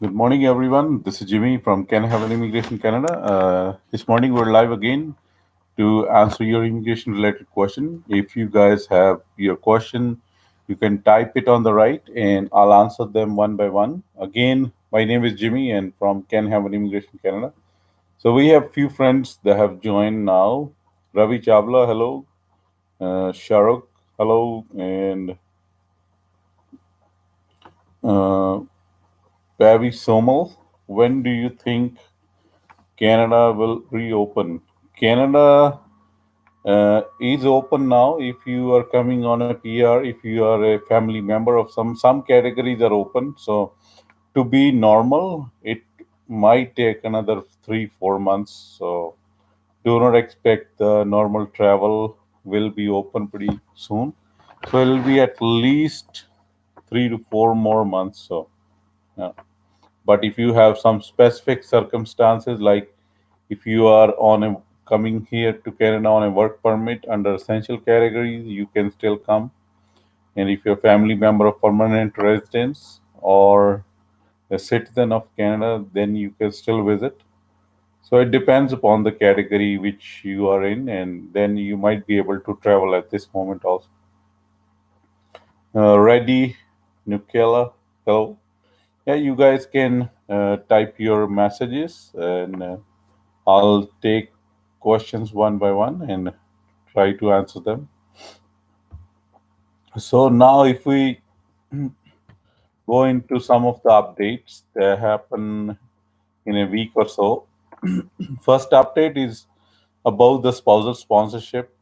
Good morning, everyone. This is Jimmy from Can Have an Immigration Canada. This morning we're live again to answer your immigration related question. If you guys have your question, you can type it on the right and I'll answer them one by one. Again, my name is Jimmy and from Can Have an Immigration Canada. So we have few friends that have joined now. Ravi Chavla, hello. Sharuk, hello. And uh, Pavi Somal, when do you think Canada will reopen? Canada is open now if you are coming on a PR, if you are a family member of some categories are open. So to be normal, it might take another 3 4 months. So do not expect the normal travel will be open pretty soon. So it'll be at least 3 to 4 more months. So yeah. But if you have some specific circumstances, like if you are on a coming here to Canada on a work permit under essential categories, you can still come. And if you're a family member of permanent residence or a citizen of Canada, then you can still visit. So it depends upon the category which you are in, and then you might be able to travel at this moment also. Ready, Nukela, hello. Yeah, you guys can type your messages and I'll take questions one by one and try to answer them. So now, if we go into some of the updates that happen in a week or so, first update is about the spousal sponsorship.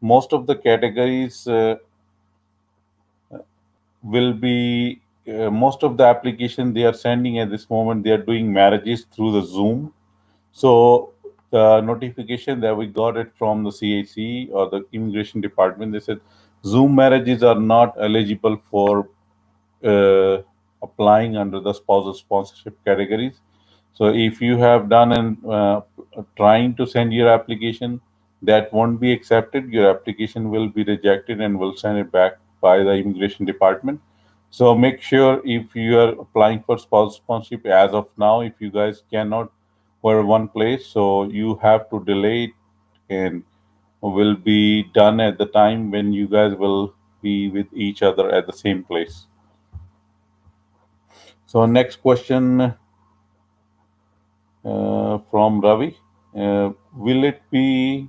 Most of the categories will be most of the application they are sending at this moment. They are doing marriages through the Zoom. So the notification that we got it from the CAC or the immigration department, they said Zoom marriages are not eligible for applying under the spousal sponsorship categories. So if you have done and trying to send your application, that won't be accepted. Your application will be rejected and will send it back by the immigration department. So make sure if you are applying for spousal sponsorship as of now, if you guys cannot for one place, so you have to delay it and will be done at the time when you guys will be with each other at the same place. So next question from Ravi. Will it be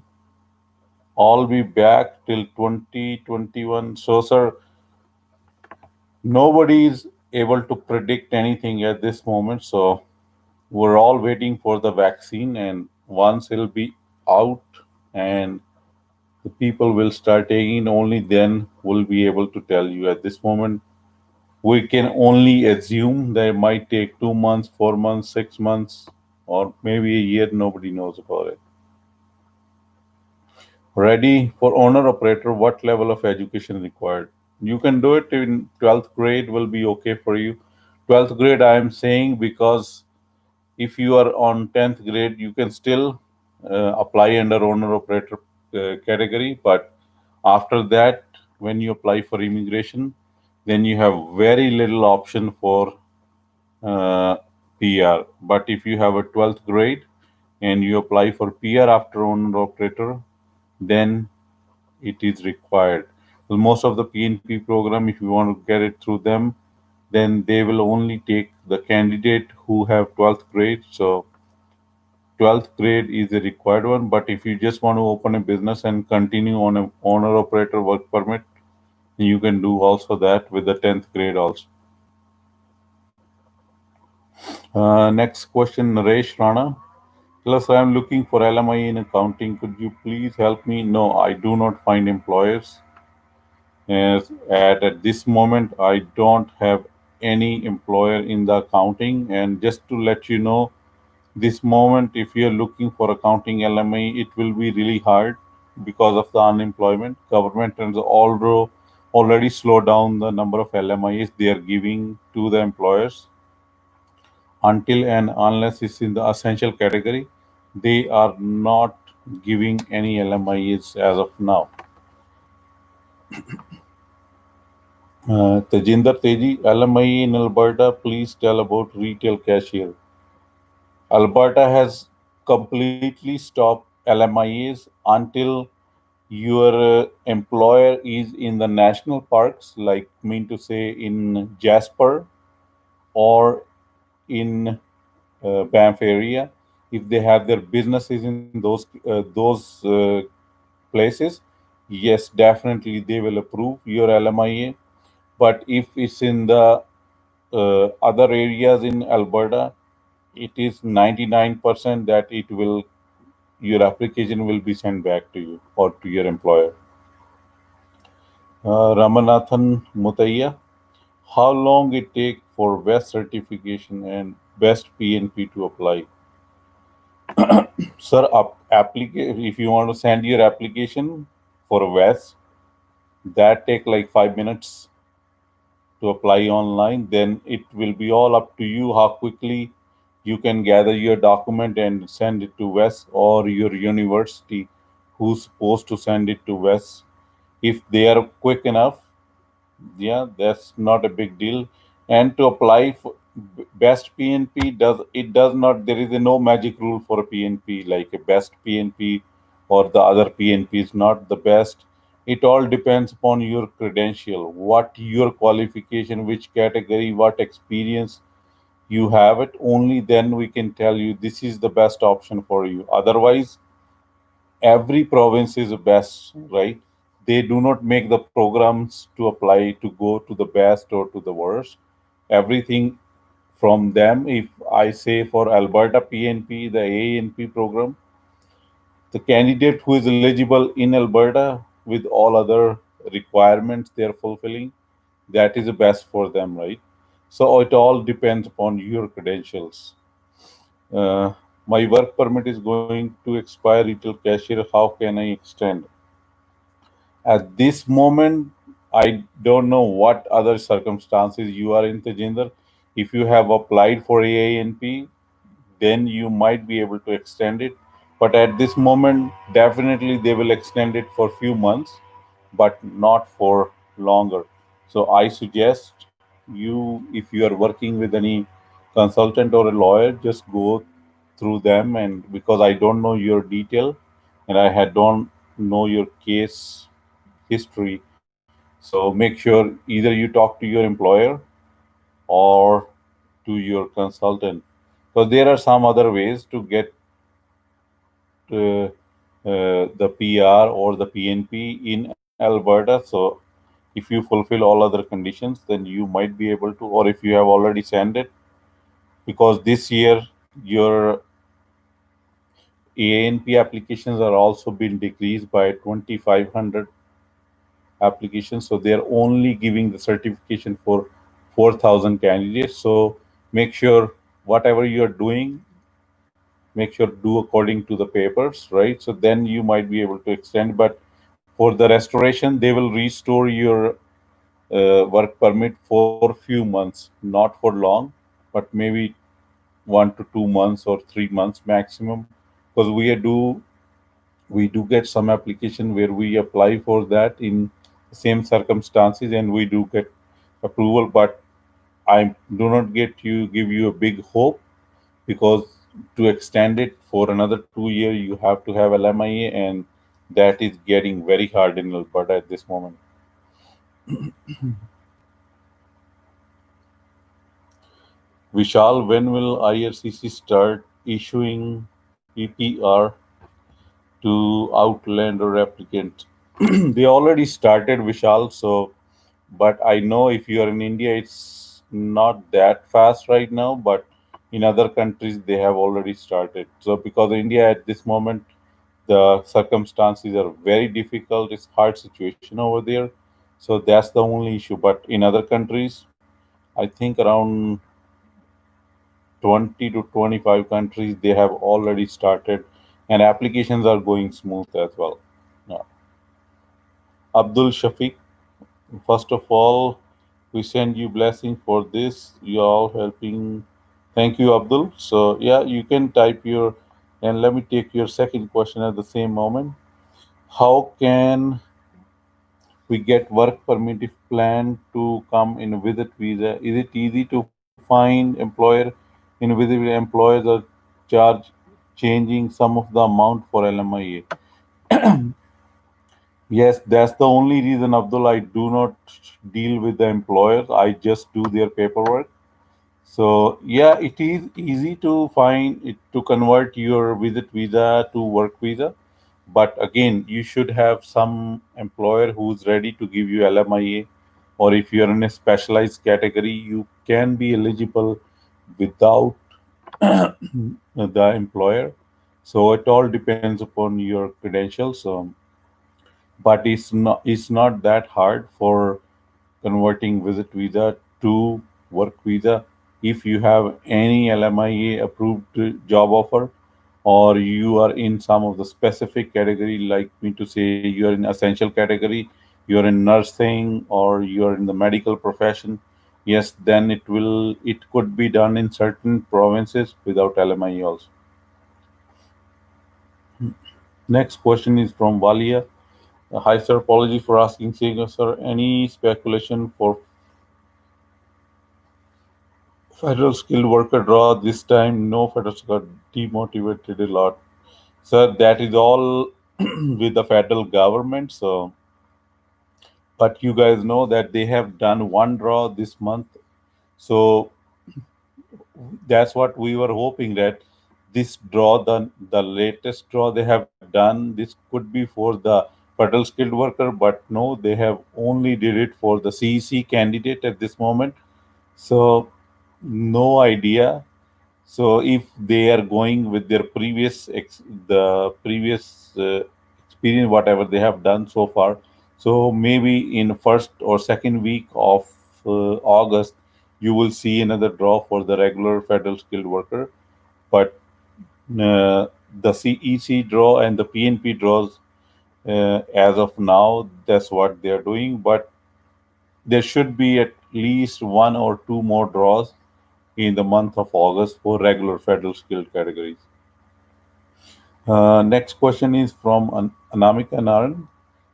all be back till 2021? So, sir, nobody is able to predict anything at this moment. So, we're all waiting for the vaccine, and once it'll be out and the people will start taking, only then we'll be able to tell you. At this moment, we can only assume that it might take 2 months, 4 months, 6 months, or maybe a year. Nobody knows about it. Ready for owner operator, what level of education required? You can do it in 12th grade, will be okay for you. 12th grade, I am saying because if you are on 10th grade, you can still apply under owner operator category. But after that, when you apply for immigration, then you have very little option for uh, PR. But if you have a 12th grade and you apply for PR after owner operator, then it is required. Well, most of the PNP program, if you want to get it through them, then they will only take the candidate who have 12th grade. So 12th grade is a required one. But if you just want to open a business and continue on a owner operator work permit, you can do also that with the 10th grade also. Next question, Naresh Rana. Plus, I am looking for LMI in accounting. Could you please help me? No, I do not find employers. Yes, at this moment, I don't have any employer in the accounting. And just to let you know, this moment, if you're looking for accounting LMI, it will be really hard because of the unemployment. Government has already slowed down the number of LMIs they are giving to the employers until and unless it's in the essential category. They are not giving any LMIs as of now. Tejinder Teji, LMI in Alberta, please tell about retail cashier. Alberta has completely stopped LMIAs until your employer is in the national parks, like mean to say in Jasper or in Banff area. If they have their businesses in those places, yes, definitely they will approve your LMIA. But if it's in the other areas in Alberta, it is 99% that it will your application will be sent back to you or to your employer. Ramanathan Mutaya, how long it take for West certification and best PNP to apply? Sir, if you want to send your application for West, that take like 5 minutes to apply online. Then it will be all up to you how quickly you can gather your document and send it to West or your university who's supposed to send it to West. If they are quick enough, yeah, that's not a big deal. And to apply for best PNP, does not, there is a no magic rule for a PNP like a best PNP or the other PNP is not the best. It all depends upon your credential, what your qualification, which category, what experience you have it. Only then we can tell you this is the best option for you. Otherwise, every province is best, right? They do not make the programs to apply to go to the best or to the worst. Everything from them. If I say for Alberta PNP, the ANP program, the candidate who is eligible in Alberta with all other requirements they are fulfilling, that is the best for them, right? So it all depends upon your credentials. Uh, my work permit is going to expire, retail cashier. How can I extend? At this moment, I don't know what other circumstances you are in, Tejinder. If you have applied for AANP, then you might be able to extend it. But at this moment, definitely they will extend it for few months, but not for longer. So I suggest you, if you are working with any consultant or a lawyer, just go through them. And because I don't know your detail and don't know your case history, so make sure either you talk to your employer or to your consultant, because there are some other ways to get the PR or the PNP in Alberta. So if you fulfill all other conditions, then you might be able to, or if you have already sent it, because this year your ANP applications are also been decreased by 2,500 applications. So they are only giving the certification for 4,000 candidates. So make sure whatever you are doing, make sure do according to the papers, right? So then you might be able to extend. But for the restoration, they will restore your work permit for few months, not for long, but maybe 1 to 2 months or 3 months maximum. Because we do get some application where we apply for that in same circumstances and we do get approval. But I do not give you a big hope, because to extend it for another 2 year you have to have LMIA, and that is getting very hard in Alberta at this moment. Vishal, when will IRCC start issuing PPR to Outlander applicants? They already started, Vishal. So, but I know if you are in India, it's not that fast right now. But in other countries, they have already started. So, because India at this moment, the circumstances are very difficult. It's hard situation over there. So that's the only issue. But in other countries, I think around 20 to 25 countries, they have already started, and applications are going smooth as well. Yeah. Abdul Shafiq, first of all, we send you blessing for this. You are all helping. Thank you, Abdul. So yeah, you can type your, and let me take your second question at the same moment. How can We get work permit if plan to come in visit visa. Is it easy to find employer in visit visa? Employers are charge changing some of the amount for LMIA. Yes, that's the only reason, Abdul. I do not deal with the employers. I just do their paperwork. So yeah, it is easy to find it to convert your visit visa to work visa. But again, you should have some employer who's ready to give you LMIA, or if you're in a specialized category, you can be eligible without the employer. So it all depends upon your credentials. But it's not that hard for converting visit visa to work visa. If you have any LMIA approved job offer, or you are in some of the specific category, like me to say you are in essential category, you are in nursing, or you are in the medical profession, yes, then it could be done in certain provinces without LMIA also. Next question is from Walia. Hi sir, apology for asking, saying sir, any speculation for federal skilled worker draw this time? No, federal got demotivated a lot. Sir, that is all with the federal government. So, but you guys know that they have done one draw this month. So that's what we were hoping, that this draw, the latest draw they have done, this could be for the federal skilled worker, but no, they have only did it for the CEC candidate at this moment. So no idea. So if they are going with their the previous experience, whatever they have done so far, so maybe in first or second week of August, you will see another draw for the regular federal skilled worker. But the CEC draw and the PNP draws, as of now, that's what they are doing. But there should be at least one or two more draws in the month of August for regular federal skilled categories. Next question is from Anamika Naran.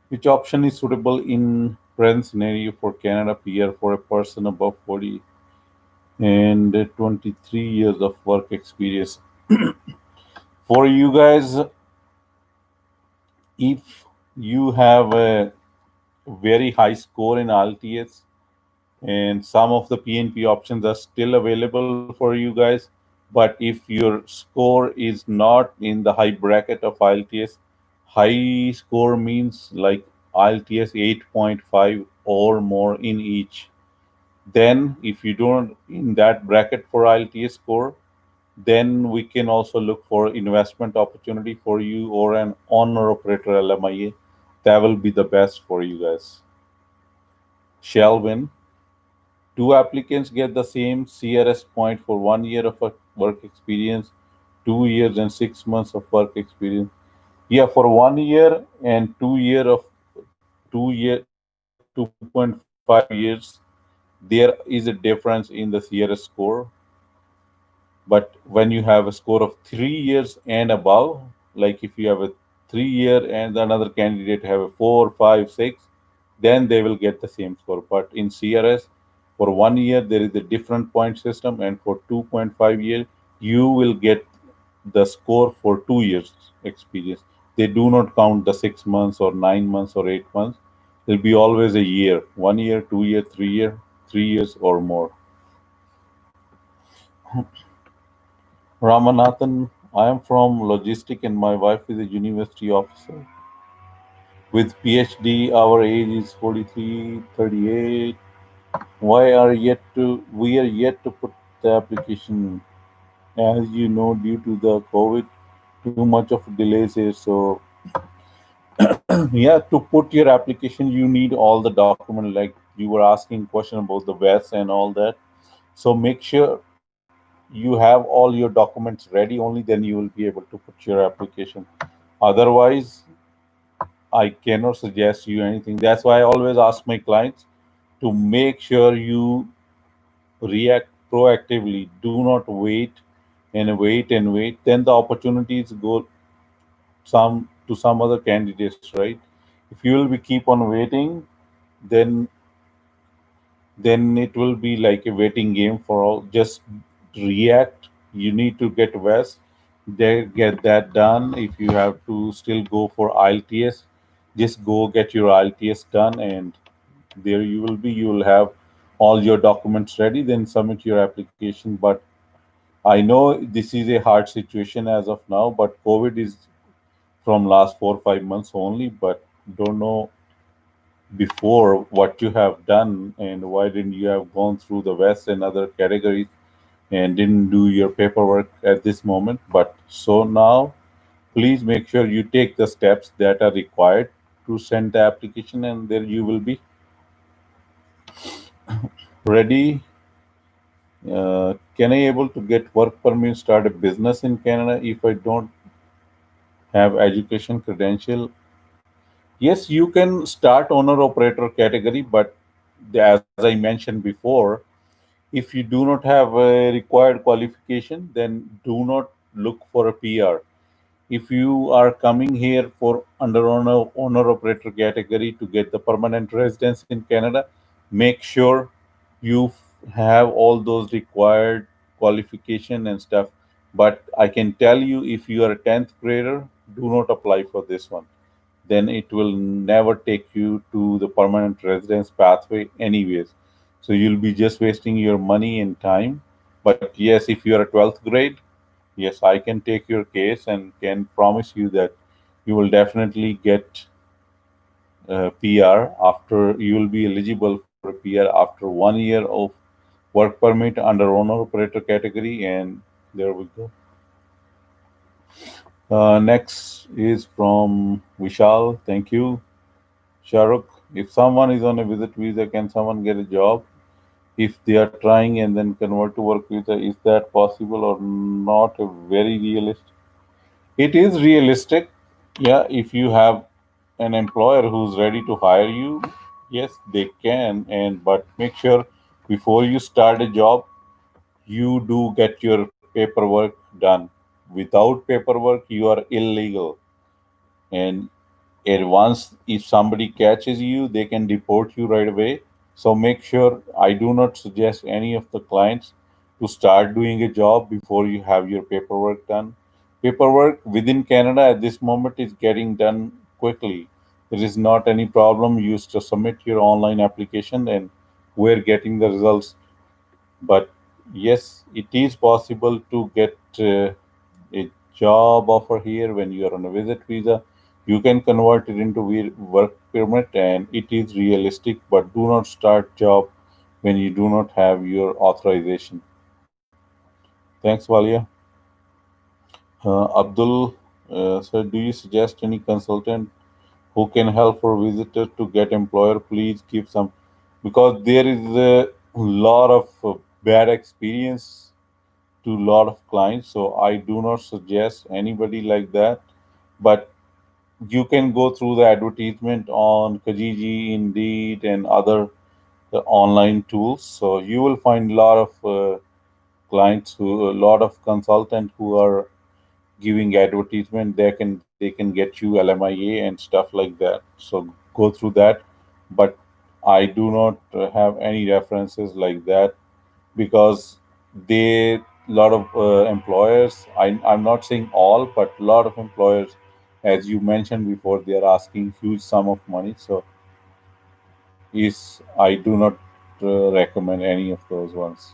Which option is suitable in present scenario for Canada PR for a person above 40 and 23 years of work experience? For you guys, if you have a very high score in IELTS, and some of the PNP options are still available for you guys. But if your score is not in the high bracket of IELTS, high score means like IELTS 8.5 or more in each. Then, if you don't in that bracket for IELTS score, then we can also look for investment opportunity for you or an owner operator LMIA. That will be the best for you guys. Shelvin, two applicants get the same CRS point for 1 year of work experience, 2 years and 6 months of work experience. Yeah, for 1 year and 2 year of 2 year 2.5 years, there is a difference in the CRS score. But when you have a score of 3 years and above, like if you have a 3 year and another candidate have a 4, 5, 6, then they will get the same score. But in CRS, for 1 year there is a different point system, and for 2.5 years you will get the score for 2 years experience. They do not count the 6 months or 9 months or 8 months. It'll be always a year, 1 year, 2 year, 3 year, 3 years or more. Ramanathan, I am from logistic and my wife is a university officer with PhD. Our age is 43, 38. We are yet to put the application, as you know, due to the COVID, too much of delays here. So yeah, to put your application, you need all the document, like you were asking question about the VES and all that. So make sure you have all your documents ready, only then you will be able to put your application. Otherwise, I cannot suggest you anything. That's why I always ask my clients to make sure you react proactively. Do not wait and wait and wait. Then the opportunities go some to some other candidates, right? If you will be keep on waiting, then it will be like a waiting game for all. Just react. You need to get West, they get that done. If you have to still go for IELTS, just go get your IELTS done, and there you will be. You will have all your documents ready. Then submit your application. But I know this is a hard situation as of now. But COVID is from last 4 or 5 months only. But don't know before what you have done and why didn't you have gone through the West and other categories and didn't do your paperwork at this moment. But so now, please make sure you take the steps that are required to send the application, and there you will be ready. Can I able to get work permit, start a business in Canada if I don't have education credential? Yes, you can start owner operator category, but as I mentioned before, if you do not have a required qualification, then do not look for a PR. If you are coming here for under owner operator category to get the permanent residence in Canada, make sure you have all those required qualification and stuff. But I can tell you, if you are a 10th grader, do not apply for this one. Then it will never take you to the permanent residence pathway anyways. So you'll be just wasting your money and time. But yes, if you are a 12th grade, yes, I can take your case and can promise you that you will definitely get PR. After you will be eligible for a PR after 1 year of work permit under owner operator category, and there we go. Next is from Vishal. Thank you. Shahrukh, if someone is on a visit visa, can someone get a job? If they are trying and then convert to work visa, is that possible or not? A very realistic. It is realistic. Yeah, if you have an employer who's ready to hire you, yes, they can. And but make sure before you start a job, you do get your paperwork done. Without paperwork, you are illegal. And once if somebody catches you, they can deport you right away. So make sure, I do not suggest any of the clients to start doing a job before you have your paperwork done. Paperwork within Canada at this moment is getting done quickly. There is not any problem. You used to submit your online application and we're getting the results. But yes, it is possible to get a job offer here when you are on a visit visa. You can convert it into work permit, and it is realistic. But do not start job when you do not have your authorization. Thanks, Valia. Abdul said, "Do you suggest any consultant who can help for visitors to get employer? Please give some, because there is a lot of bad experience to a lot of clients. So I do not suggest anybody like that. But you can go through the advertisement on Kijiji, Indeed, and other online tools. So you will find a lot of a lot of consultants who are giving advertisement. They can get you LMIA and stuff like that. So go through that. But I do not have any references like that, because they lot of employers, I'm not saying all, but a lot of employers, as you mentioned before, they are asking huge sum of money. So is I do not recommend any of those ones.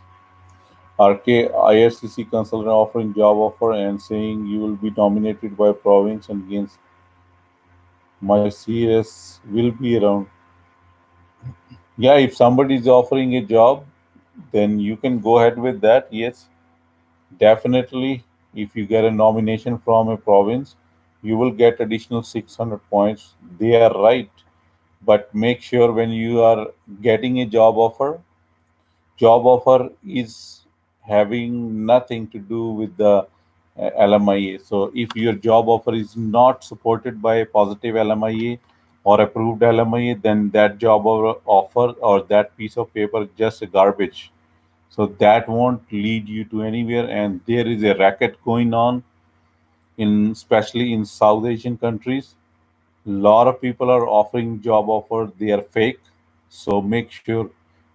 IRCC consultant offering job offer and saying you will be nominated by province and against my CS will be around. Yeah, if somebody is offering a job, then you can go ahead with that. Yes, definitely, if you get a nomination from a province, you will get additional 600 points. They are right. But make sure when you are getting a job offer is having nothing to do with the LMIA. So if your job offer is not supported by a positive LMIA or approved LMIA, then that job offer or that piece of paper is just a garbage. So that won't lead you to anywhere. And there is a racket going on in especially in South Asian countries. A lot of people are offering job offer. They are fake. So make sure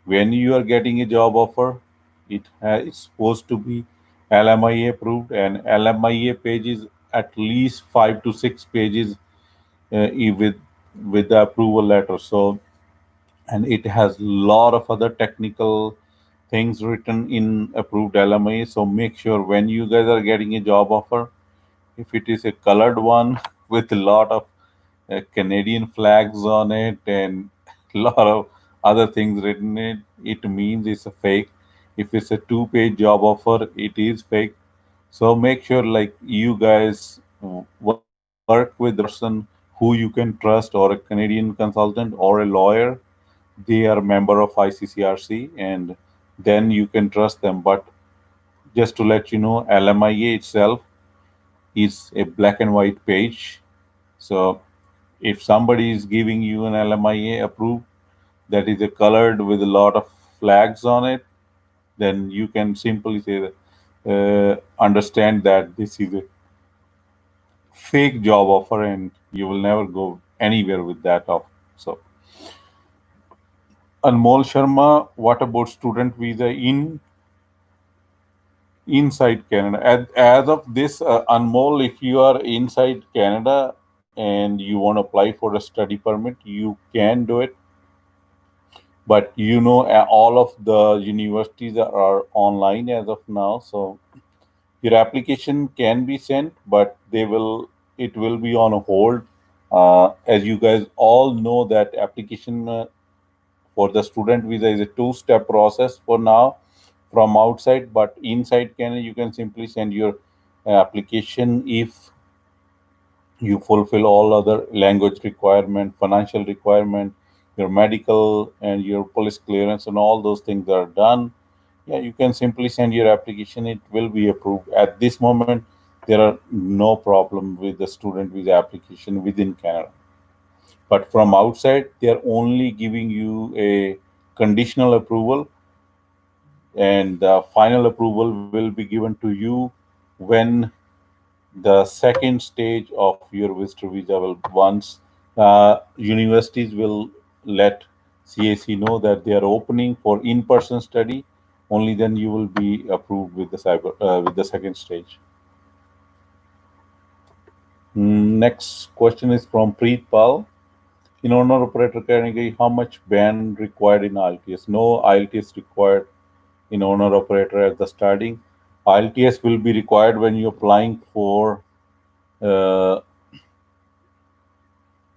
when you are getting a job offer, it's supposed to be LMIA approved, and LMIA page is at least 5 to 6 pages with the approval letter. So, and it has a lot of other technical things written in approved LMIA. So make sure when you guys are getting a job offer, if it is a colored one with a lot of Canadian flags on it and a lot of other things written in it, it means it's a fake. If it's a two-page job offer, it is fake. So make sure like you guys work with the person who you can trust, or a Canadian consultant or a lawyer. They are a member of ICCRC, and then you can trust them. But just to let you know, LMIA itself is a black and white page. So if somebody is giving you an LMIA approved that is a colored with a lot of flags on it, then you can simply say that, understand that this is a fake job offer and you will never go anywhere with that offer. So, Anmol Sharma, what about student visa in inside Canada? As of this, Anmol, if you are inside Canada and you want to apply for a study permit, you can do it. But you know, all of the universities are online as of now, so your application can be sent, but it will be on a hold. As you guys all know, that application for the student visa is a two-step process for now from outside, but inside Canada you can simply send your application if you fulfill all other language requirement, financial requirement, your medical and your police clearance, and all those things are done. Yeah, you can simply send your application. It will be approved. At this moment, there are no problem with the student visa application within Canada. But from outside, they are only giving you a conditional approval, and the final approval will be given to you when the second stage of your visitor visa will, once universities will let CAC know that they are opening for in-person study, only then you will be approved with the with the second stage. Next question is from Preet Pal. In owner operator category, how much band required in IELTS? No IELTS required in owner operator at the starting. IELTS will be required when you're applying for uh,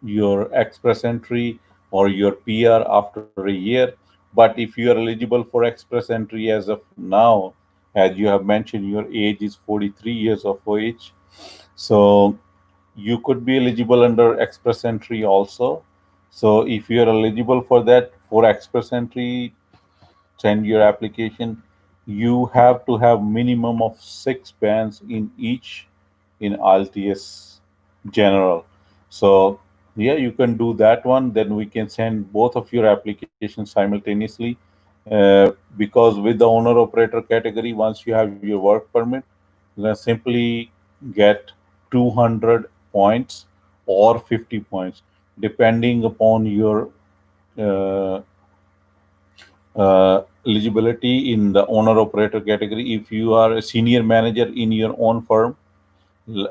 your express entry or your PR after a year. But if you are eligible for express entry as of now, as you have mentioned, your age is 43 years of age. So you could be eligible under express entry also. So if you are eligible for that, for express entry, send your application. You have to have minimum of 6 bands in each in IELTS general. So yeah, you can do that one. Then we can send both of your applications simultaneously. Because with the owner operator category, once you have your work permit, you can simply get 200 points or 50 points, depending upon your uh, eligibility in the owner operator category. If you are a senior manager in your own firm,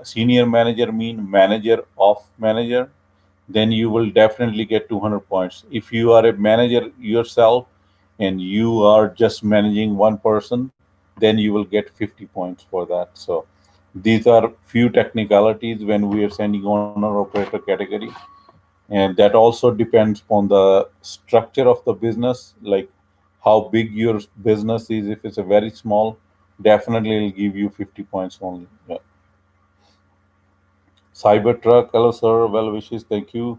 senior manager mean manager of manager, then you will definitely get 200 points. If you are a manager yourself and you are just managing one person, then you will get 50 points for that. So these are few technicalities when we are sending owner operator category, and that also depends on the structure of the business, like how big your business is. If it's a very small, definitely it'll give you 50 points only. Yeah. Cybertruck, hello sir, well wishes, thank you.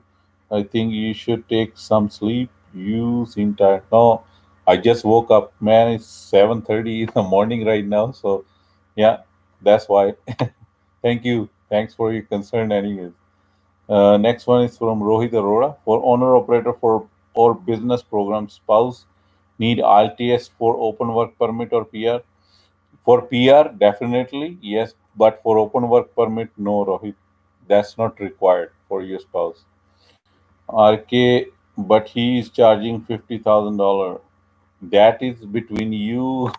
I think you should take some sleep. You seem tired. No, I just woke up, man. It's 7:30 in the morning right now. So yeah, that's why. Thank you. Thanks for your concern, anyways. Next one is from Rohit Arora. For owner operator for or business program spouse need IELTS for open work permit or PR. For PR, definitely yes, but for open work permit, no, Rohit. That's not required for your spouse. RK but he is charging $50,000. That is between you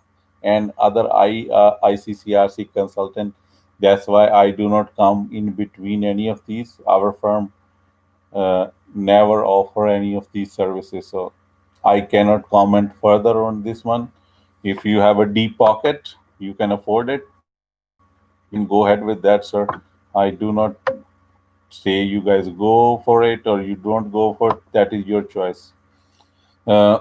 and other ICCRC consultant. That's why I do not come in between any of these. Our firm never offer any of these services, so I cannot comment further on this one. If you have a deep pocket, you can afford it, you can go ahead with that, sir. I do not say you guys go for it or you don't go for it. That is your choice. Uh,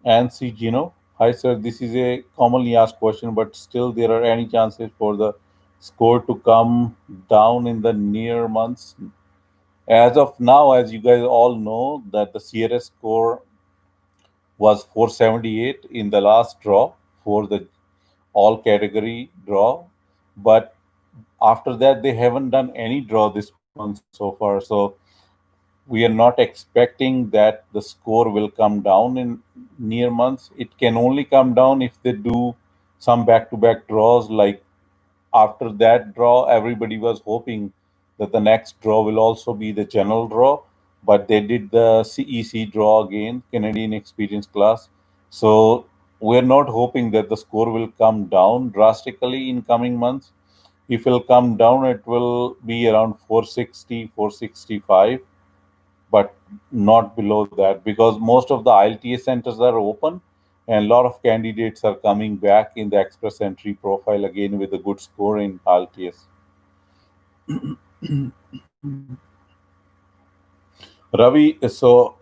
and see, Gino, hi sir. This is a commonly asked question, but still, there are any chances for the score to come down in the near months? As of now, as you guys all know, that the CRS score was 478 in the last draw for the all category draw, but after that they haven't done any draw this month so far. So we are not expecting that the score will come down in near months. It can only come down if they do some back-to-back draws. Like after that draw, everybody was hoping that the next draw will also be the general draw, but they did the CEC draw again, Canadian Experience Class. So we're not hoping that the score will come down drastically in coming months. If it will come down, it will be around 460, 465, but not below that, because most of the IELTS centers are open and a lot of candidates are coming back in the express entry profile again with a good score in IELTS. Ravi, so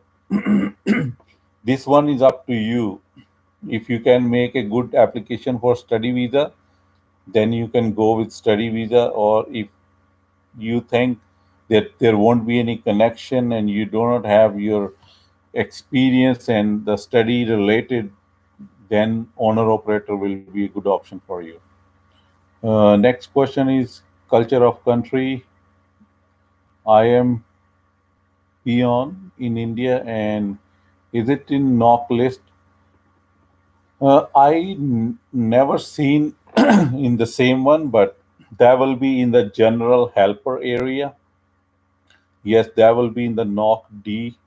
this one is up to you. If you can make a good application for study visa, then you can go with study visa. Or if you think that there won't be any connection and you do not have your experience and the study related, then owner operator will be a good option for you. Next question is culture of country. I am peon in India, and is it in knock list? Never seen in the same one, but that will be in the general helper area. Yes, that will be in the knock D.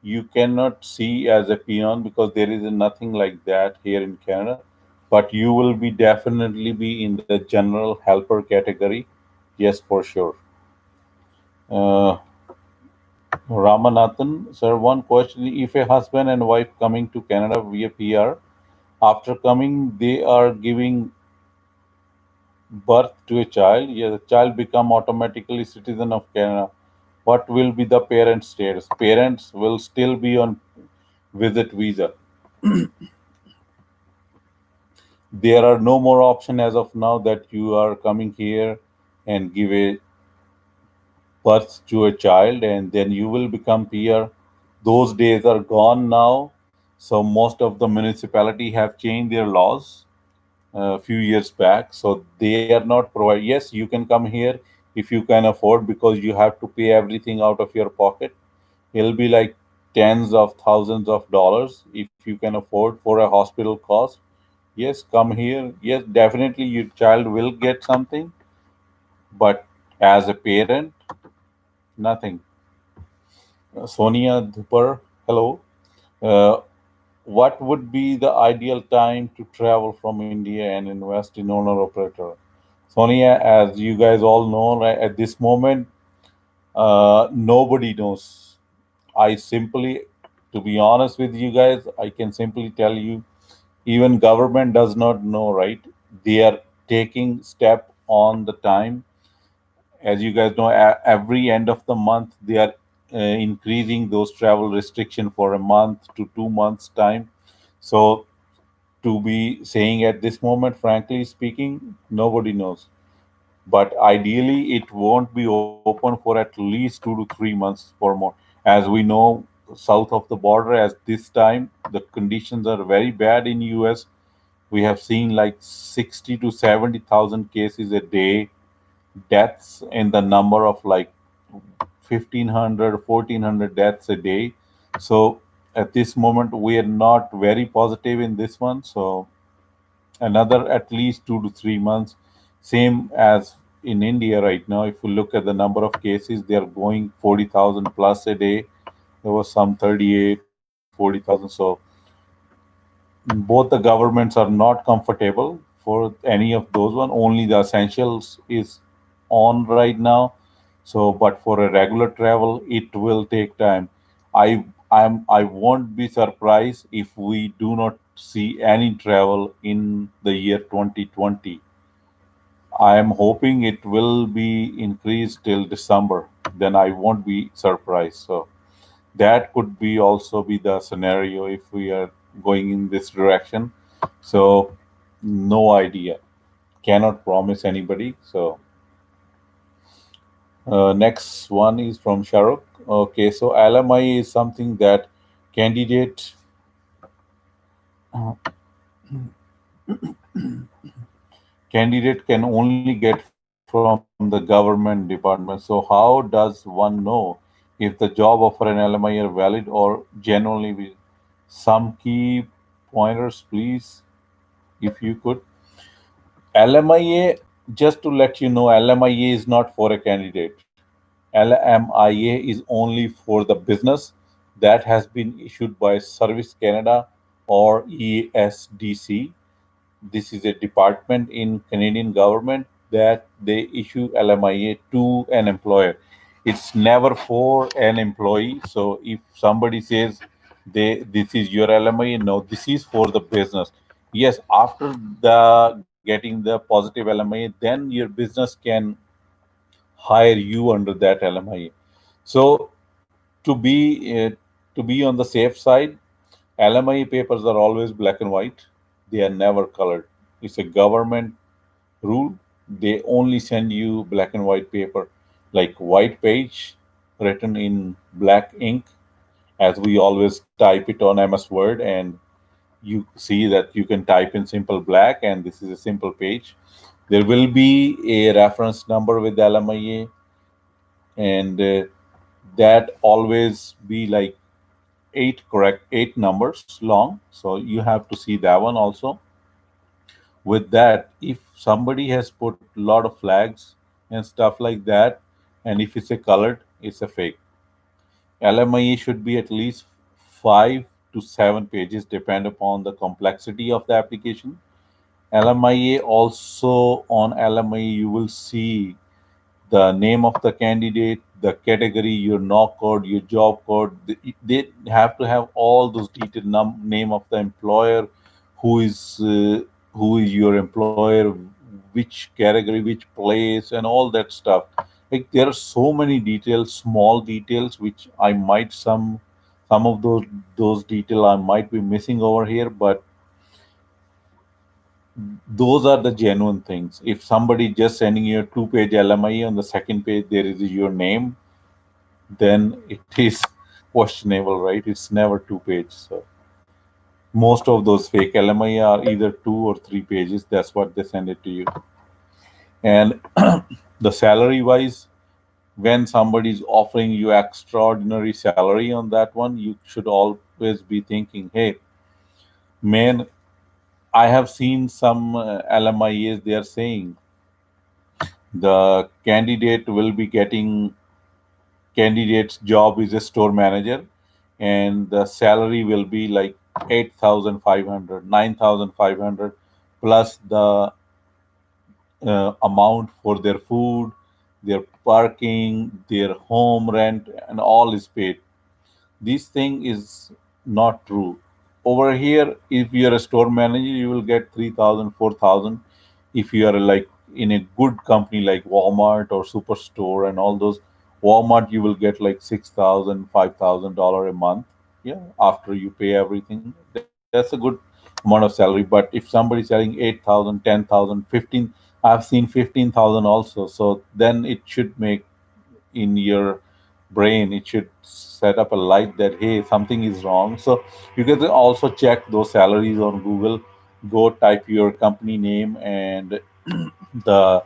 You cannot see as a peon because there is nothing like that here in Canada, but you will be definitely be in the general helper category. Yes, for sure. uh, Ramanathan sir, one question: if a husband and wife coming to Canada via PR, after coming they are giving birth to a child, yeah, the child become automatically citizen of Canada, what will be the parent status? Parents will still be on visit visa. There are no more option as of now that you are coming here and give a birth to a child and then you will become PR. Those days are gone now. So most of the municipality have changed their laws a few years back. So they are not provide. Yes, you can come here if you can afford, because you have to pay everything out of your pocket. It'll be like tens of thousands of dollars if you can afford for a hospital cost. Yes, come here. Yes, definitely your child will get something, but as a parent, nothing. Sonia Dhupar, hello. Uh, what would be the ideal time to travel from India and invest in owner operator? Sonia, as you guys all know, right, at this moment, nobody knows. I simply, to be honest with you guys, I can simply tell you, even government does not know, right? They are taking step on the time. As you guys know, every end of the month they are increasing those travel restriction for a month to 2 months time. So to be saying at this moment, frankly speaking, nobody knows. But ideally, it won't be open for at least 2 to 3 months for more. As we know, south of the border, as this time the conditions are very bad in US. We have seen like 60 to 70,000 cases a day, deaths in the number of like 1,500, 1,400 deaths a day. So at this moment we are not very positive in this one. So another at least 2 to 3 months, same as in India right now. If you look at the number of cases, they are going 40,000 plus a day. There was some 38, 40,000. So both the governments are not comfortable for any of those one. Only the essentials is on right now. So, but for a regular travel, it will take time. I won't be surprised if we do not see any travel in the year 2020. I am hoping it will be increased till December. Then I won't be surprised. So that could be also be the scenario if we are going in this direction. So no idea, cannot promise anybody. So next one is from Sharuk. Okay, so LMI is something that candidate candidate can only get from the government department. So how does one know if the job offer an LMI are valid or genuinely some key pointers, please, if you could. LMIA, just to let you know, LMIA is not for a candidate. LMIA is only for the business that has been issued by Service Canada or ESDC. This is a department in Canadian government that they issue LMIA to an employer. It's never for an employee. So if somebody says this is your LMIA, no, this is for the business. Yes, after the getting the positive LMIA, then your business can hire you under that LMIA. So to be on the safe side, LMIA papers are always black and white. They are never colored. It's a government rule. They only send you black and white paper, like white page written in black ink, as we always type it on MS Word, and you see that you can type in simple black, and this is a simple page. There will be a reference number with LMIA, and that always be like eight numbers long. So you have to see that one also. With that, if somebody has put a lot of flags and stuff like that, and if it's a colored, it's a fake. LMIE should be at least 5 to 7 pages, depend upon the complexity of the application. LMIA also, on LMIA you will see the name of the candidate, the category, your knock code, your job code. They have to have all those detailed name of the employer, who is uh, who is your employer, which category, which place, and all that stuff. Like there are so many details, small details, which I might some of those detail I might be missing over here, but those are the genuine things. If somebody just sending you a two-page LMI, on the second page there is your name, then it is questionable, right? It's never two-page. So most of those fake LMI are either 2 or 3 pages. That's what they send it to you. And the salary wise, when somebody is offering you extraordinary salary on that one, you should always be thinking, hey, man, I have seen some LMIAs, they are saying the candidate will be getting candidate's job is a store manager, and the salary will be like 8,500, 9,500, plus the amount for their food, their parking, their home rent, and all is paid. This thing is not true. Over here, if you're a store manager, you will get 3,000, 4,000. If you are like in a good company like Walmart or Superstore and all those, Walmart, you will get like 6,000, $5,000 a month. Yeah, after you pay everything. That's a good amount of salary. But if somebody's selling 8,000, 10,000, 15, I've seen 15,000 also. So then it should make in your brain, it should set up a light that hey, something is wrong. So you can also check those salaries on Google. Go type your company name and the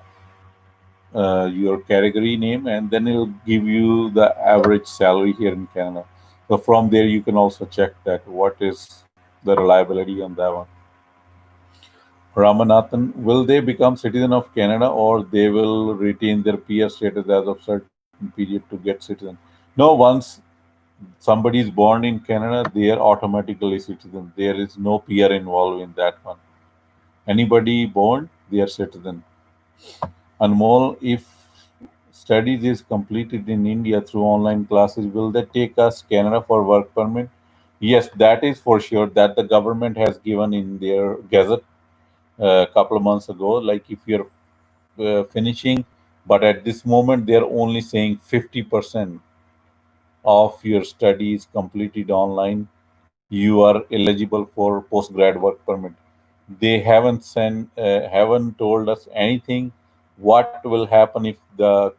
your category name, and then it'll give you the average salary here in Canada. So from there you can also check that what is the reliability on that one. Ramanathan, will they become citizen of Canada or they will retain their PR status as of certain period to get citizen? No, once Somebody is born in Canada, they are automatically citizen. There is no peer involved in that one. Anybody born, they are citizen. Anmol, if studies is completed in India through online classes, will they take us Canada for work permit? Yes, that is for sure. That the government has given in their gazette a couple of months ago. Like if you're finishing, but at this moment they are only saying 50% of your studies completed online, you are eligible for post grad work permit. They haven't told us anything. What will happen if the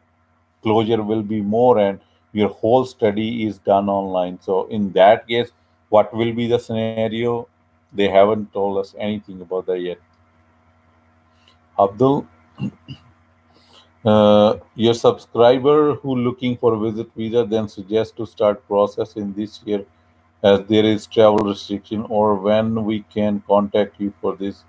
closure will be more and your whole study is done online? So in that case, what will be the scenario? They haven't told us anything about that yet. Abdul, your subscriber who looking for visit visa then suggest to start process in this year as there is travel restriction, or when we can contact you for this,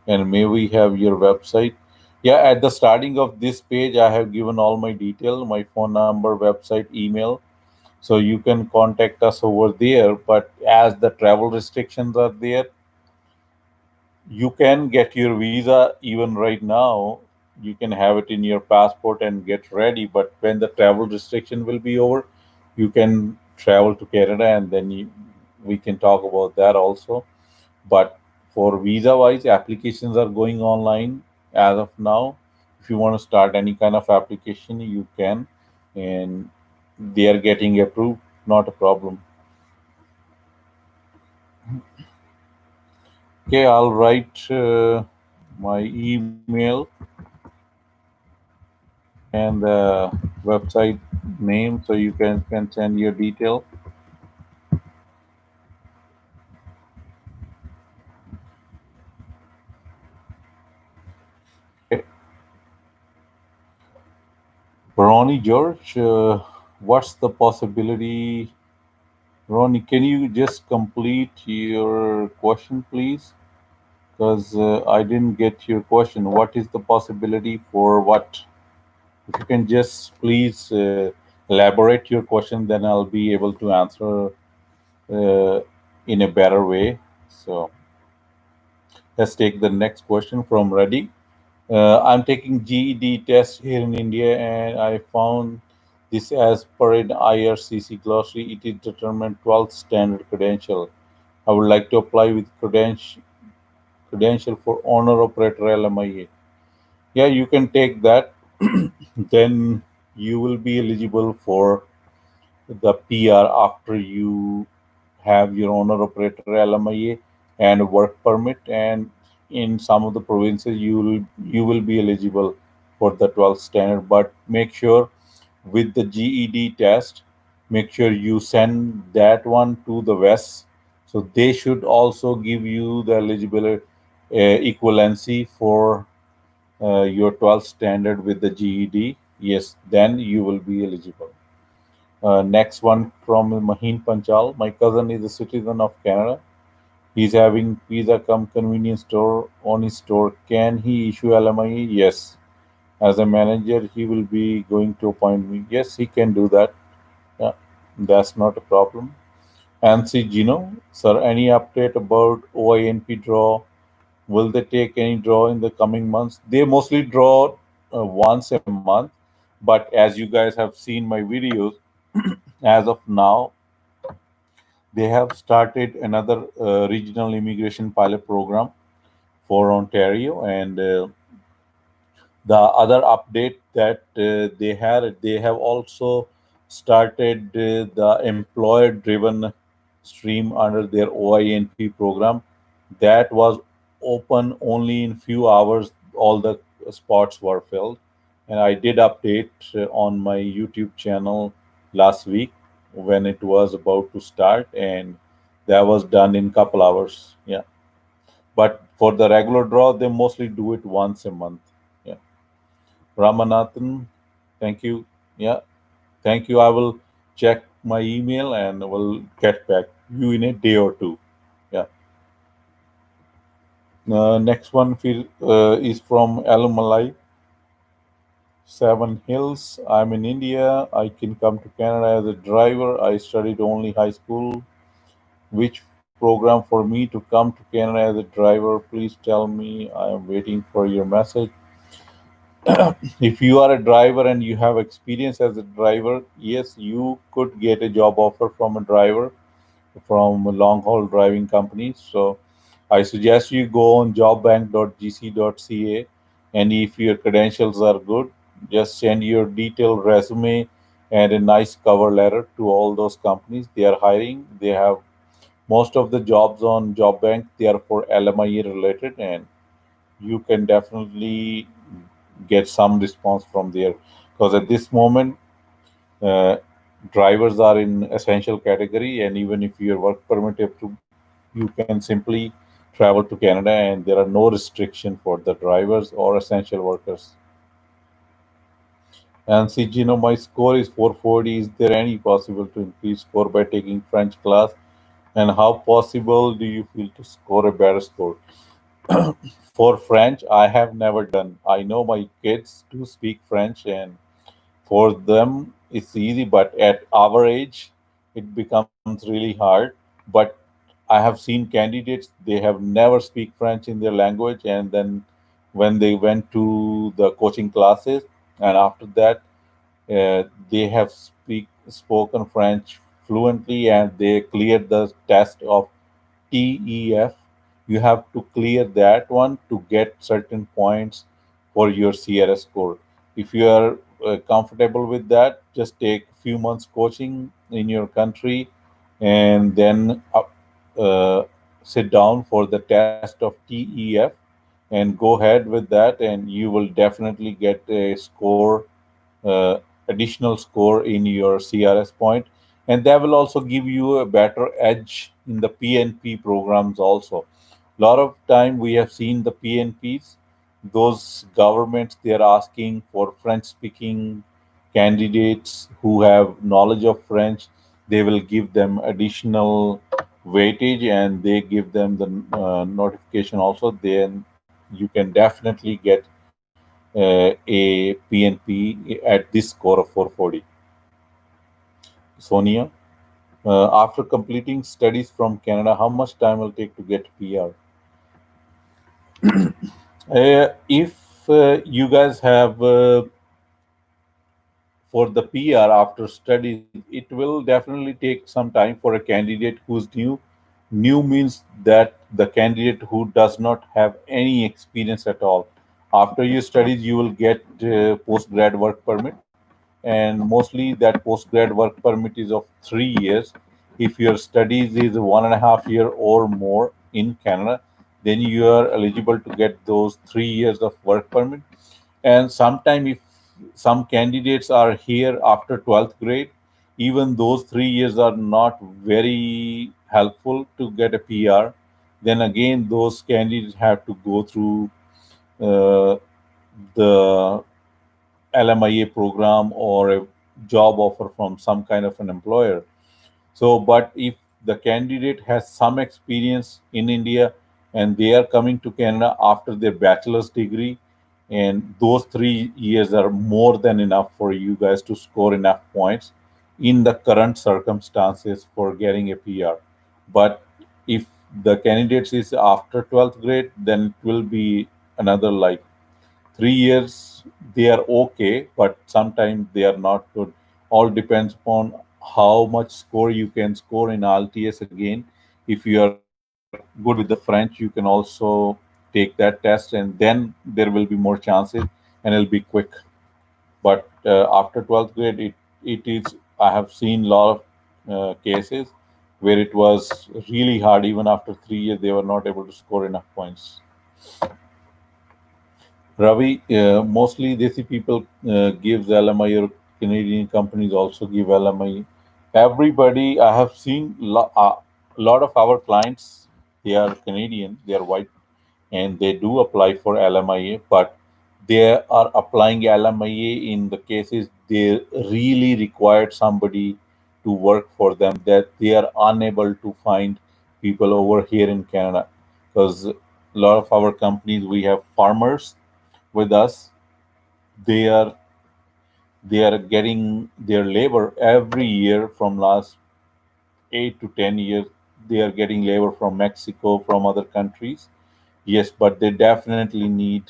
and may we have your website? Yeah, at the starting of this page I have given all my detail, my phone number, website, email, so you can contact us over there. But as the travel restrictions are there, you can get your visa even right now. You can have it in your passport and get ready, but when the travel restriction will be over, you can travel to Canada, and then we can talk about that also. But for visa wise, applications are going online as of now. If you want to start any kind of application, you can, and they are getting approved, not a problem. Okay, I'll write my email and the website name so you can send your detail. Okay. Ronnie George, what's the possibility? Ronnie, can you just complete your question, please? Because I didn't get your question. What is the possibility for what? If you can just please elaborate your question, then I'll be able to answer uh, in a better way. So let's take the next question from Reddy. I'm taking GED test here in India, and I found this as per an IRCC glossary. It is determined 12th standard credential. I would like to apply with credential for owner operator LMIA. Yeah, you can take that. Then you will be eligible for the PR after you have your owner operator LMIA and work permit. And in some of the provinces, you will be eligible for the 12th standard. But make sure with the GED test, make sure you send that one to the West. So they should also give you the eligibility equivalency for your 12th standard with the GED. Yes, then you will be eligible. Next one from Maheen Panchal. My cousin is a citizen of Canada. He's having pizza come convenience store on his store. Can he issue LMIE? Yes. As a manager, he will be going to appoint me. Yes, he can do that. Yeah, that's not a problem. Ansi Gino, sir, any update about OINP draw? Will they take any draw in the coming months? They mostly draw once a month, but as you guys have seen my videos, as of now, they have started another regional immigration pilot program for Ontario, and the other update that they have also started the employer driven stream under their OINP program. That was open only in few hours, all the spots were filled. And I did update on my YouTube channel last week when it was about to start, and that was done in couple hours. Yeah, but for the regular draw they mostly do it once a month. Yeah. Ramanathan, thank you. Yeah, thank you. I will check my email and will get back you in a day or two. Yeah. Next one is from Al Malai. Seven Hills. I'm in India. I can come to Canada as a driver. I studied only high school. Which program for me to come to Canada as a driver? Please tell me. I am waiting for your message. If you are a driver and you have experience as a driver, yes, you could get a job offer from a driver from long haul driving companies. So I suggest you go on jobbank.gc.ca, and if your credentials are good, just send your detailed resume and a nice cover letter to all those companies. They are hiring. They have most of the jobs on job bank. They are for LMIA related, and you can definitely get some response from there, because at this moment uh, drivers are in essential category, and even if your work permit approved, you can simply travel to Canada, and there are no restriction for the drivers or essential workers. And since my score is 440, is there any possible to increase score by taking French class? And how possible do you feel to score a better score? For French, I have never done. I know my kids do speak French, and for them it's easy, but at our age it becomes really hard. But I have seen candidates, they have never speak French in their language, and then when they went to the coaching classes, and after that they have spoken French fluently, and they cleared the test of TEF. You have to clear that one to get certain points for your CRS score. If you are comfortable with that, just take a few months coaching in your country, and then sit down for the test of TEF, and go ahead with that, and you will definitely get a score, uh, additional score in your CRS point, and that will also give you a better edge in the PNP programs also. A lot of time we have seen the PNPs, those governments, they are asking for French speaking candidates who have knowledge of French. They will give them additional weightage, and they give them the notification also. Then you can definitely get a PNP at this score of 440. Sonia, after completing studies from Canada, how much time will take to get PR? If you guys have for the PR after studies, it will definitely take some time for a candidate who's new. New means that the candidate who does not have any experience at all. After your studies, you will get post-grad work permit, and mostly that post-grad work permit is of 3 years. If your studies is 1.5 year or more in Canada, then you are eligible to get those 3 years of work permit. And sometime if some candidates are here after 12th grade, even those 3 years are not very helpful to get a PR. Then again, those candidates have to go through uh, the LMIA program or a job offer from some kind of an employer. So, but if the candidate has some experience in India and they are coming to Canada after their bachelor's degree, and those 3 years are more than enough for you guys to score enough points in the current circumstances for getting a PR. But if the candidates is after 12th grade, then it will be another like 3 years. They are okay, but sometimes they are not good. All depends upon how much score you can score in LTS again. If you are good with the French, you can also take that test, and then there will be more chances, and it'll be quick. But after 12th grade, it is, I have seen a lot of cases where it was really hard. Even after 3 years, they were not able to score enough points. Ravi, mostly Desi people gives LMI, or Canadian companies also give LMI. Everybody, I have seen a lot of our clients, they are Canadian, they are white, and they do apply for LMIA, but they are applying LMIA in the cases they really required somebody to work for them, that they are unable to find people over here in Canada. Because a lot of our companies, we have farmers with us. They are They are getting their labor every year from last 8 to 10 years. They are getting labor from Mexico, from other countries. Yes, but they definitely need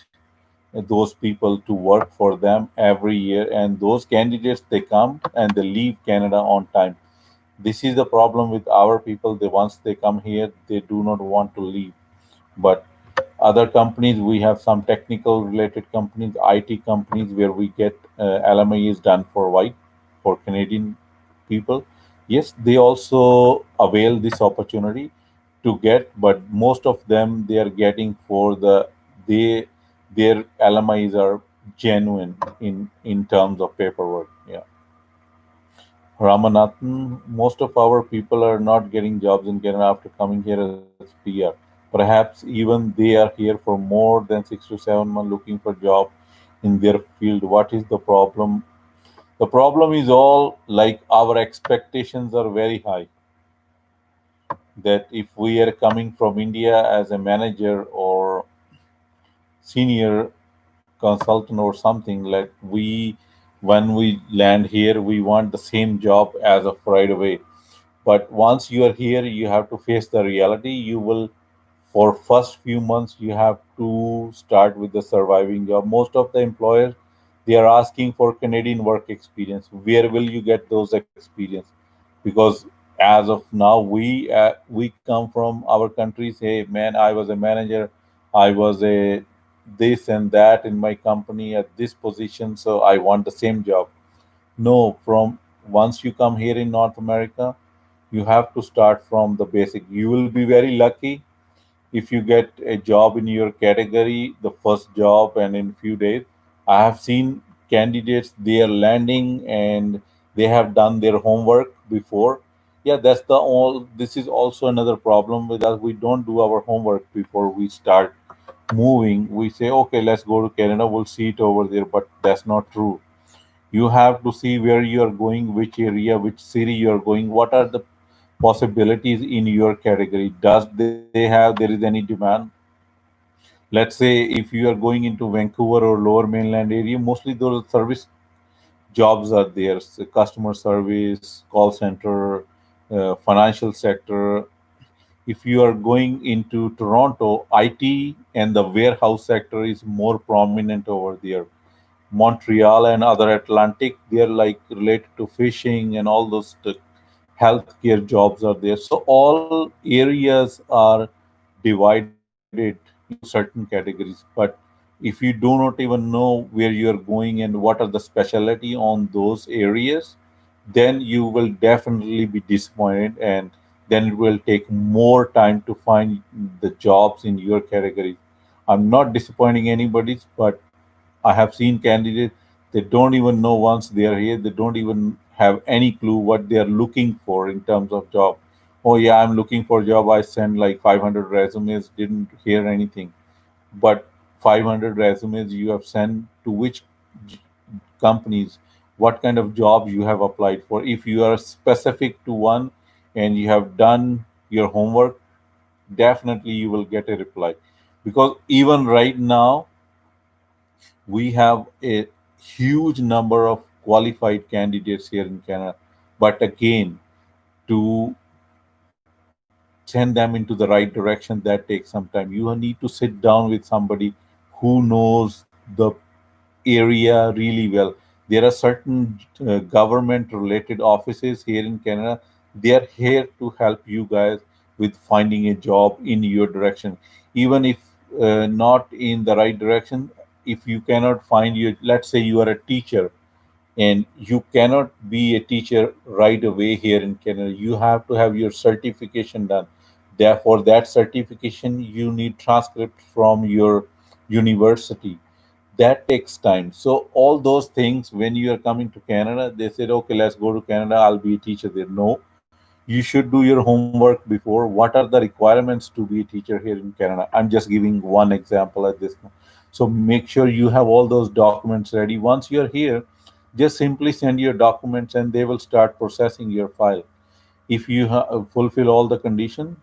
those people to work for them every year. And those candidates, they come and they leave Canada on time. This is the problem with our people. They once they come here, they do not want to leave. But other companies, we have some technical related companies, IT companies, where we get LMI is done for white, for Canadian people. Yes, they also avail this opportunity to get, but most of them they are getting for they their LMIs are genuine in terms of paperwork. Yeah. Ramanathan, most of our people are not getting jobs in Canada after coming here as PR. Perhaps even they are here for more than 6 to 7 months looking for job in their field. What is the problem? The problem is all like our expectations are very high. That if we are coming from India as a manager or senior consultant or something, like we when we land here we want the same job as of right away. But once you are here you have to face the reality. You will, for first few months you have to start with the surviving job. Most of the employers, they are asking for Canadian work experience. Where will you get those experience? Because as of now we come from our countries. Hey man, I was a manager, I was a this and that in my company at this position, so I want the same job. No, from once you come here in North America, you have to start from the basic. You will be very lucky if you get a job in your category, the first job, and in few days. I have seen candidates, they are landing and they have done their homework before. Yeah, that's the all. This is also another problem with us. We don't do our homework before we start moving. We say, okay, let's go to Canada, we'll see it over there, but that's not true. You have to see where you are going, which area, which city you are going, what are the possibilities in your category. Does they have, there is any demand? Let's say if you are going into Vancouver or lower mainland area, mostly those service jobs are there. So customer service, call center, financial sector. If you are going into Toronto, IT and the warehouse sector is more prominent over there. Montreal and other Atlantic, they're like related to fishing and all those healthcare jobs are there. So all areas are divided into certain categories. But if you do not even know where you are going and what are the specialty on those areas, then you will definitely be disappointed, and then it will take more time to find the jobs in your category. I'm not disappointing anybody, but I have seen candidates, they don't even know once they are here, they don't even have any clue what they are looking for in terms of job. Oh yeah, I'm looking for a job. I sent like 500 resumes, didn't hear anything. But 500 resumes you have sent to which j- companies? What kind of jobs you have applied for? If you are specific to one and you have done your homework, definitely you will get a reply. Because even right now we have a huge number of qualified candidates here in Canada. But again, to send them into the right direction, that takes some time. You need to sit down with somebody who knows the area really well. There are certain government related offices here in Canada. They are here to help you guys with finding a job in your direction. Even if not in the right direction, if you cannot find your, let's say you are a teacher and you cannot be a teacher right away here in Canada, you have to have your certification done. Therefore, that certification you need transcript from your university. That takes time. So all those things, when you are coming to Canada, they said, okay, let's go to Canada, I'll be a teacher there. No, you should do your homework before. What are the requirements to be a teacher here in Canada? I'm just giving one example at this. So make sure you have all those documents ready. Once you're here, just simply send your documents and they will start processing your file. If you fulfill all the conditions,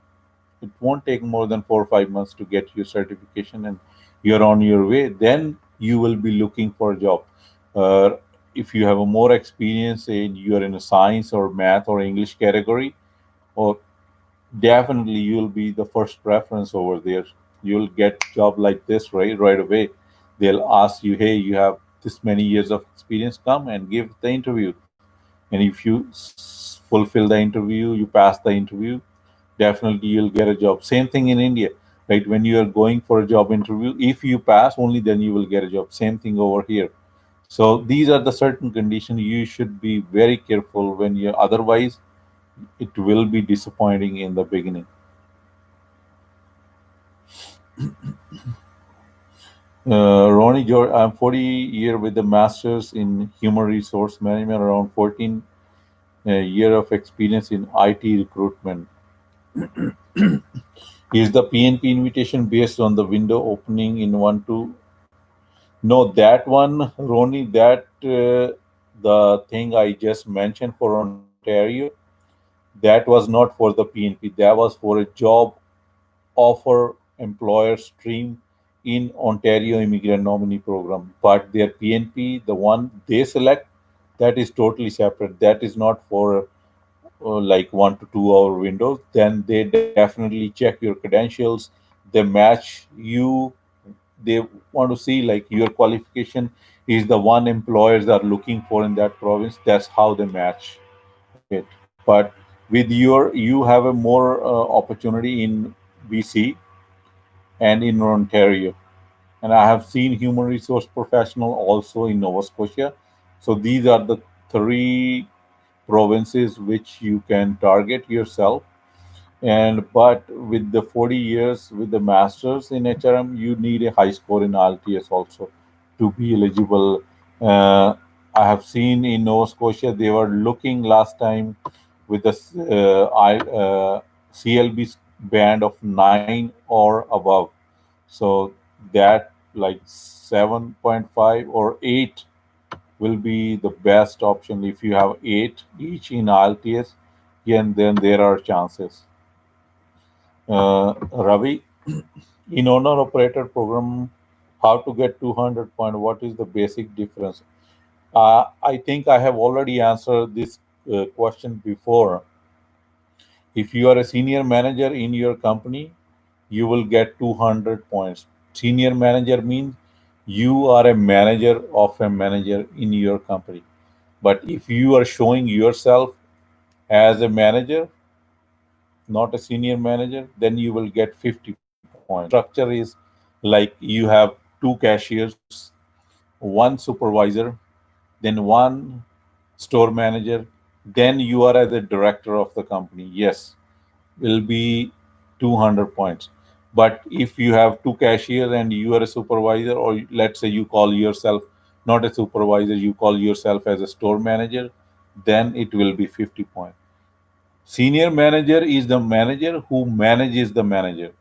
it won't take more than 4 or 5 months to get your certification, and you're on your way. Then you will be looking for a job. if you have a more experience in you are in a science or math or English category, or definitely you'll be the first preference over there. You'll get job like this right away. They'll ask you, hey, you have this many years of experience, come and give the interview. And if you fulfill the interview, you pass the interview, definitely you'll get a job. Same thing in India, right? When you are going for a job interview, if you pass, only then you will get a job. Same thing over here. So these are the certain conditions you should be very careful when you, otherwise it will be disappointing in the beginning. Ronnie George, I'm 40 year with the masters in human resource management, around 14 year of experience in IT recruitment. Is the PNP invitation based on the window opening in one to no, that one, Ronnie, that the thing I just mentioned for Ontario, that was not for the PNP. That was for a job offer employer stream in Ontario Immigrant Nominee Program. But their PNP, the one they select, that is totally separate. That is not for like 1 to 2 hour windows. Then they definitely check your credentials. They match you. They want to see like your qualification is the one employers are looking for in that province. That's how they match it. But with you have a more opportunity in BC and in Ontario. And I have seen human resource professional also in Nova Scotia. So these are the three provinces which you can target yourself. And but with the 40 years with the masters in HRM, you need a high score in IELTS also to be eligible. Uh, I have seen in Nova Scotia they were looking last time with the CLB band of 9 or above. So that like 7.5 or 8 will be the best option. If you have 8 each in IELTS, then there are chances. Ravi, in owner operator program, how to get 200 point? What is the basic difference? I think I have already answered this question before. If you are a senior manager in your company, you will get 200 points. Senior manager means you are a manager of a manager in your company. But if you are showing yourself as a manager, not a senior manager, then you will get 50 points. Structure is like you have two cashiers, one supervisor, then one store manager, then you are as a director of the company. Yes, will be 200 points. But if you have two cashiers and you are a supervisor, or let's say you call yourself not a supervisor, you call yourself as a store manager, then it will be 50 points. Senior manager is the manager who manages the manager,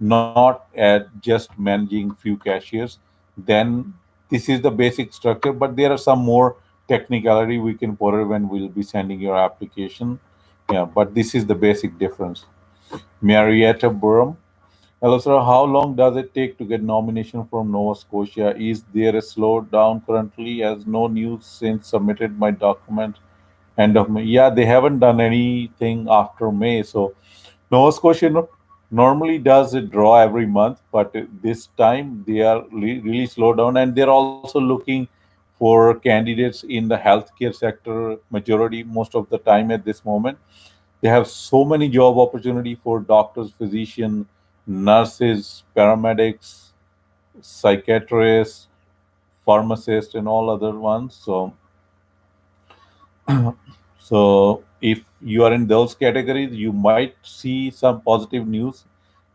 not at just managing few cashiers. Then this is the basic structure, but there are some more technicality we can put it when we'll be sending your application. Yeah, but this is the basic difference. Marietta Burham. Hello, sir. How long does it take to get nomination from Nova Scotia? Is there a slowdown currently? As no news since submitted my document end of May. Yeah, they haven't done anything after May. So Nova Scotia normally does a draw every month, but this time they are really slow down, and they're also looking for candidates in the healthcare sector. Majority, most of the time at this moment, they have so many job opportunity for doctors, physicians, nurses, paramedics, psychiatrists, pharmacists, and all other ones. So if you are in those categories, you might see some positive news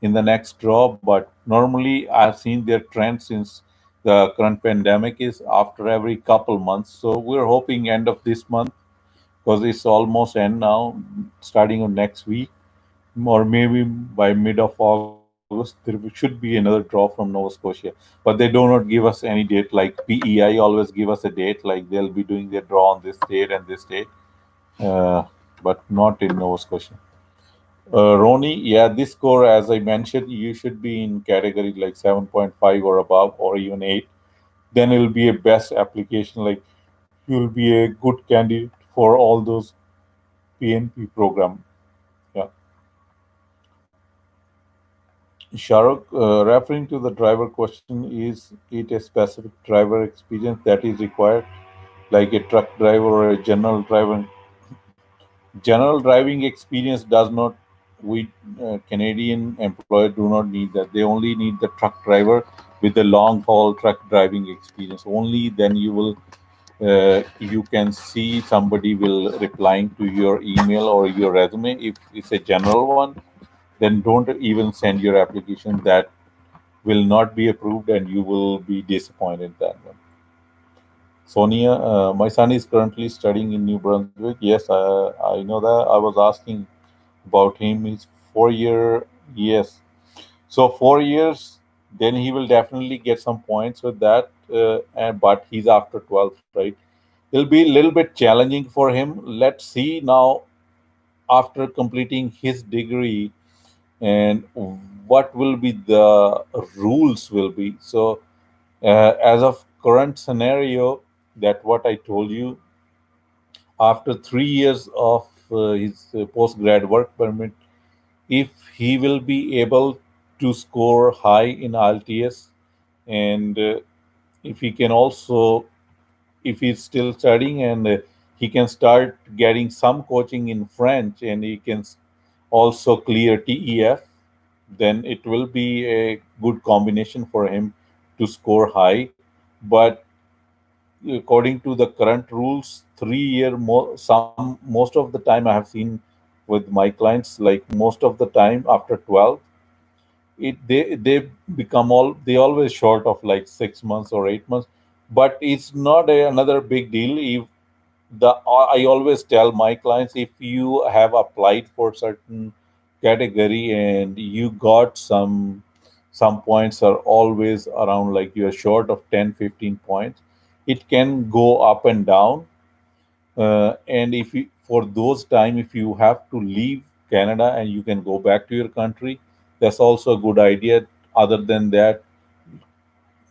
in the next draw. But normally, I've seen their trend since the current pandemic is after every couple months. So we're hoping end of this month, because it's almost end now, starting of next week, or maybe by mid of August, there should be another draw from Nova Scotia. But they do not give us any date. Like PEI always give us a date, like they'll be doing their draw on this date and this date, uh, but not in Nova Scotia. Roni, yeah, this score, as I mentioned, you should be in category like 7.5 or above, or even 8. Then it will be a best application. Like you'll be a good candidate for all those PNP program. Yeah. Shahrukh, referring to the driver question, is it a specific driver experience that is required, like a truck driver or a general driver? General driving experience does not. We Canadian employer do not need that. They only need the truck driver with the long haul truck driving experience. Only then you can see somebody will replying to your email or your resume. If it's a general one, then don't even send your application. That will not be approved, and you will be disappointed that one. Sonia, my son is currently studying in New Brunswick. Yes, I know that. I was asking about him. He's 4 year. Yes, so 4 years. Then he will definitely get some points with that. But he's after 12th, right? It'll be a little bit challenging for him. Let's see now after completing his degree and what will be the rules will be. So as of current scenario, that what I told you, after 3 years of his post-grad work permit, if he will be able to score high in IELTS, and if he can also, if he's still studying, and he can start getting some coaching in French, and he can also clear TEF, then it will be a good combination for him to score high. But according to the current rules, 3 year most of the time I have seen with my clients, like most of the time after 12, they become all they always short of like 6 months or 8 months. But it's not another big deal. If the I always tell my clients, if you have applied for certain category and you got some points are always around, like you're short of 10, 15 points, it can go up and down. And if you, for those time, if you have to leave Canada and you can go back to your country, that's also a good idea. Other than that,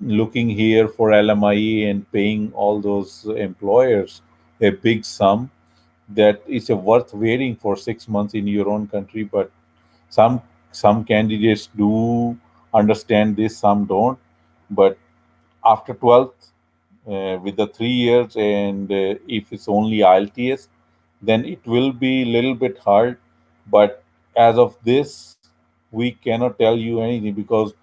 looking here for LMIE and paying all those employers a big sum, that is a worth waiting for 6 months in your own country. But some some candidates do understand this, some don't. But after 12th, with the 3 years, and if it's only IELTS, then it will be a little bit hard. But as of this, we cannot tell you anything, because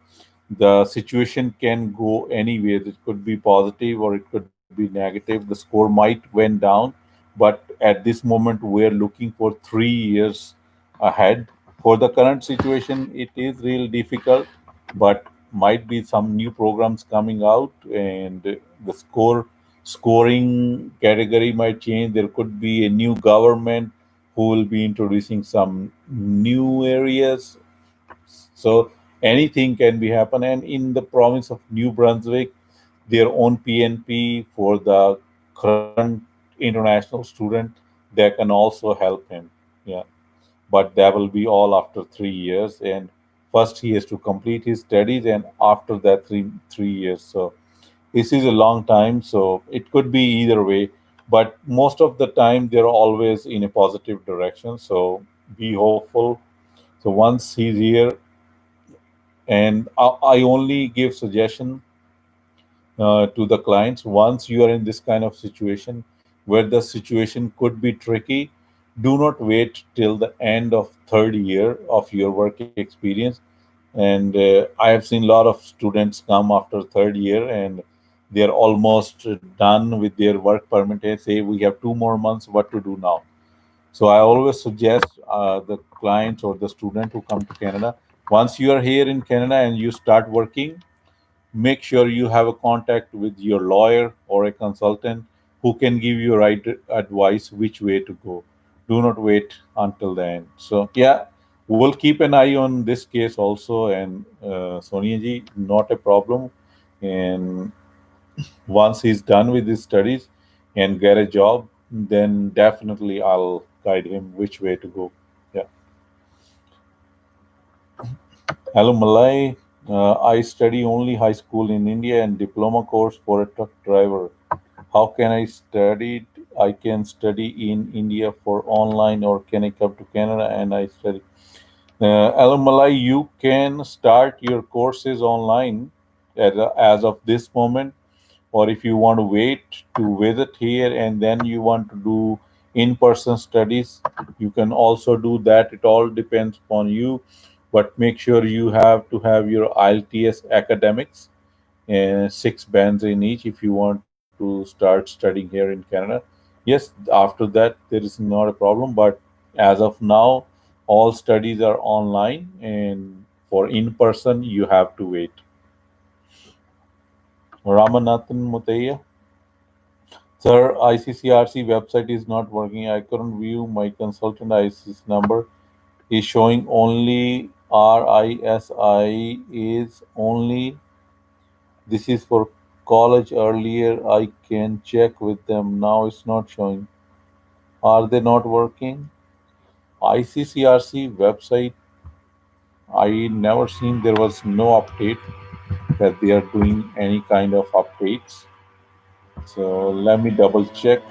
the situation can go anywhere. It could be positive or it could be negative. The score might went down, but at this moment we're looking for 3 years ahead. For the current situation, it is real difficult, but might be some new programs coming out, and the scoring category might change. There could be a new government who will be introducing some new areas, so anything can be happen. And in the province of New Brunswick, their own PNP for the current international student, they can also help him. Yeah, but that will be all after 3 years. And first he has to complete his studies, and after that three years. So this is a long time. So it could be either way, but most of the time they're always in a positive direction. So be hopeful. So once he's here, and I only give suggestion to the clients, once you are in this kind of situation where the situation could be tricky, do not wait till the end of third year of your work experience. And I have seen a lot of students come after third year, and they're almost done with their work permit and say, we have 2 more months, what to do now? So I always suggest the clients or the student who come to Canada, once you are here in Canada and you start working, make sure you have a contact with your lawyer or a consultant who can give you right advice which way to go. Do not wait until the end. So yeah, we'll keep an eye on this case also. And Sonia ji, not a problem. And once he's done with his studies and get a job, then definitely I'll guide him which way to go. Yeah. Hello, Malay. I study only high school in India and diploma course for a truck driver. How can I study? I can study in India for online, or can I come to Canada and I study? Alumni, you can start your courses online as of this moment, or if you want to wait to visit here and then you want to do in-person studies, you can also do that. It all depends upon you, but make sure you have to have your IELTS academics, 6 bands in each, if you want to start studying here in Canada. Yes, after that there is not a problem, but as of now, all studies are online, and for in-person you have to wait. Ramanathan Mutaya. Sir, ICCRC website is not working. I couldn't view my consultant ICC number. Is showing only RISI is only. This is for college. Earlier I can check with them. Now it's not showing. Are they not working? ICCRC website. I never seen there was no update that they are doing any kind of updates. So let me double check.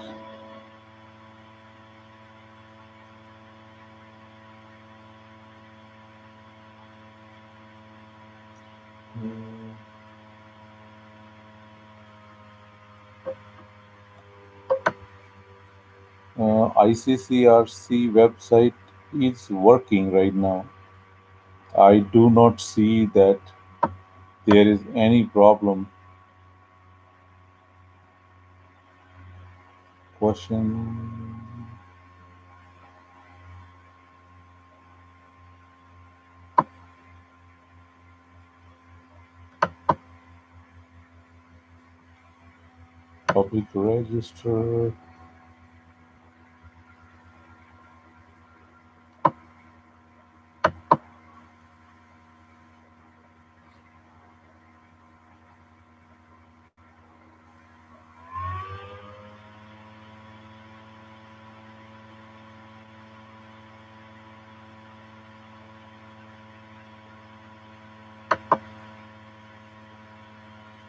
ICCRC website is working right now. I do not see that there is any problem. Question. Public register.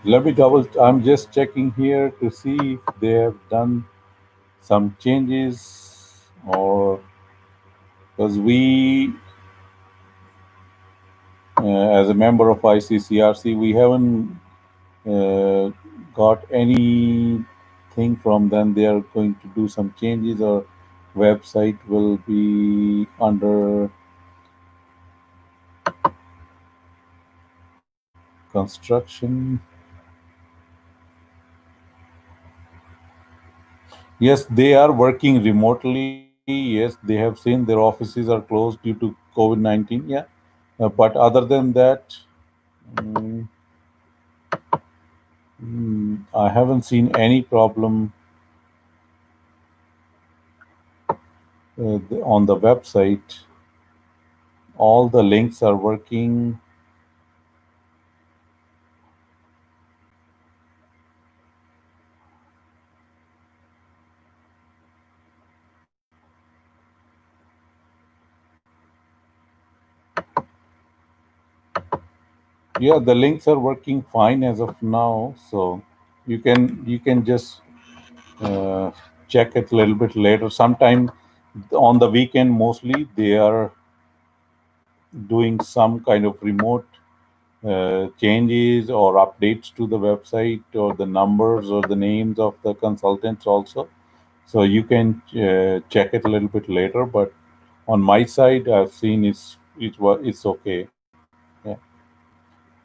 Let me double. I'm just checking here to see if they have done some changes, or because we, as a member of ICCRC, we haven't uh, got anything from them. They are going to do some changes, or website will be under construction. Yes, they are working remotely. Yes, they have seen their offices are closed due to COVID 19. Yeah, but other than that, mm, I haven't seen any problem on the website. All the links are working. Yeah, the links are working fine as of now. So you can just uh, check it a little bit later. Sometime on the weekend, mostly they are doing some kind of remote changes or updates to the website, or the numbers or the names of the consultants also. So you can check it a little bit later. But on my side, I've seen it's okay. Yeah.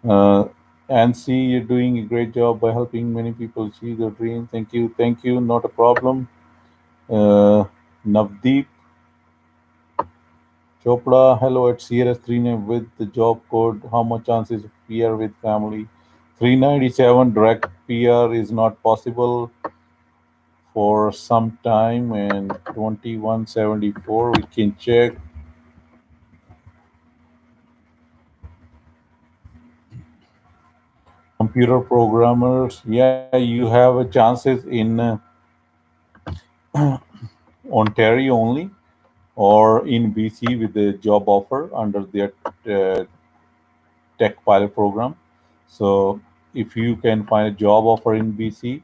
Uh, and see, you're doing a great job by helping many people achieve their dreams. Thank you. Not a problem. Uh, Navdeep Chopra, hello at CRS39 with the job code. How much chances of PR with family? 397 direct PR is not possible for some time, and 2174 we can check. Computer programmers, yeah, you have a chances in Ontario only, or in BC with the job offer under their uh, tech pilot program. So if you can find a job offer in BC,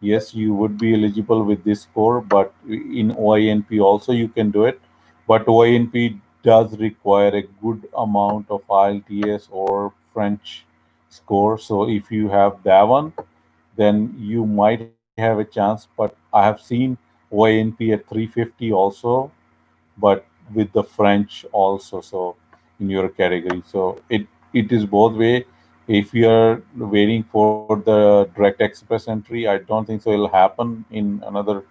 yes, you would be eligible with this score, but in OINP also you can do it. But OINP does require a good amount of IELTS or French score. So if you have that one, then you might have a chance. But I have seen OINP at 350 also, but with the French also. So in your category, so it is both way. If you are waiting for the direct express entry, I don't think so. It'll happen in another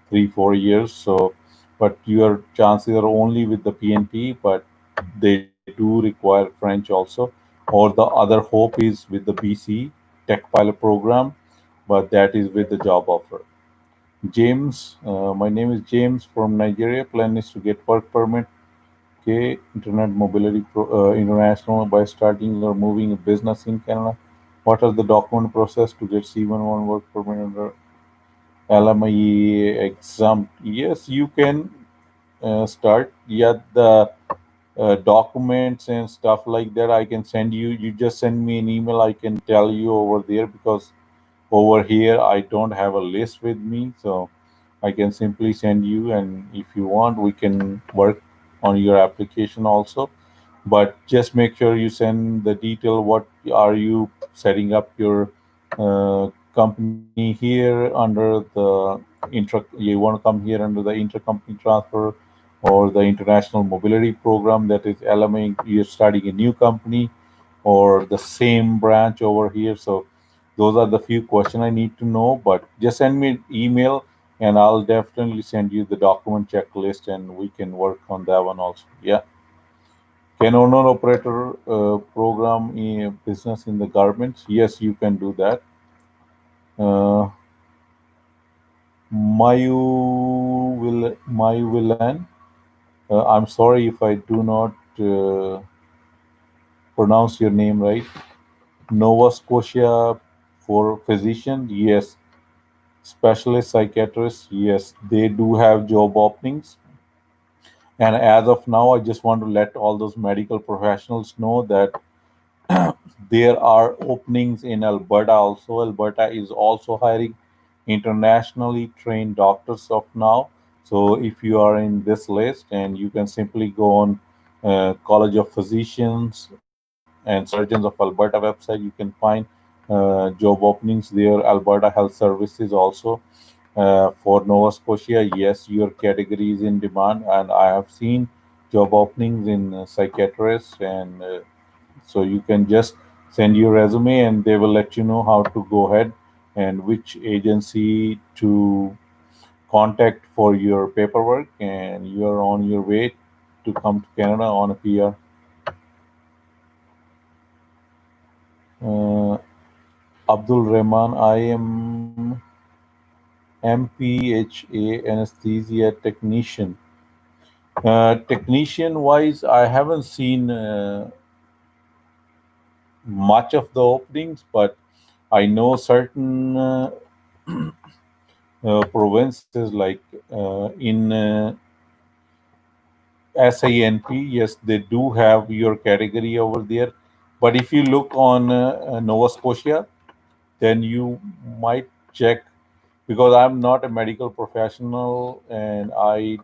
3 4 years. So, but your chances are only with the PNP, but they do require French also. Or the other hope is with the BC Tech Pilot Program, but that is with the job offer. James, my name is James from Nigeria. Plan is to get work permit, okay, internet mobility international by starting or moving a business in Canada. What are the document process to get C11 work permit under LMIE exam? Yes, you can start. Yeah, the documents and stuff like that I can send you. You just send me an email. I can tell you over there because over here I don't have a list with me, so I can simply send you, and if you want, we can work on your application also. But just make sure you send the detail. What are you setting up your company here under the intra? You want to come here under the intercompany transfer or the international mobility program, that is LMA. You're starting a new company or the same branch over here. So those are the few questions I need to know. But just send me an email, and I'll definitely send you the document checklist, and we can work on that one also. Yeah. Can owner operator program in business in the garments? Yes, you can do that. Uh, Mayuvilan. I'm sorry if I do not pronounce your name right. Nova Scotia for physician. Yes. Specialist psychiatrists. Yes, they do have job openings. And as of now, I just want to let all those medical professionals know that there are openings in Alberta also. Alberta is also hiring internationally trained doctors of now. So if you are in this list, and you can simply go on College of Physicians and Surgeons of Alberta website, you can find job openings there. Alberta Health Services also. For Nova Scotia, yes, your category is in demand, and I have seen job openings in psychiatrists, and so you can just send your resume, and they will let you know how to go ahead and which agency to contact for your paperwork, and you are on your way to come to Canada on a PR. Uh, Abdul Rahman, I am MPHA anesthesia technician. Technician wise, I haven't seen much of the openings, but I know certain provinces like in SINP, yes, they do have your category over there. But if you look on Nova Scotia, then you might check, because I'm not a medical professional, and I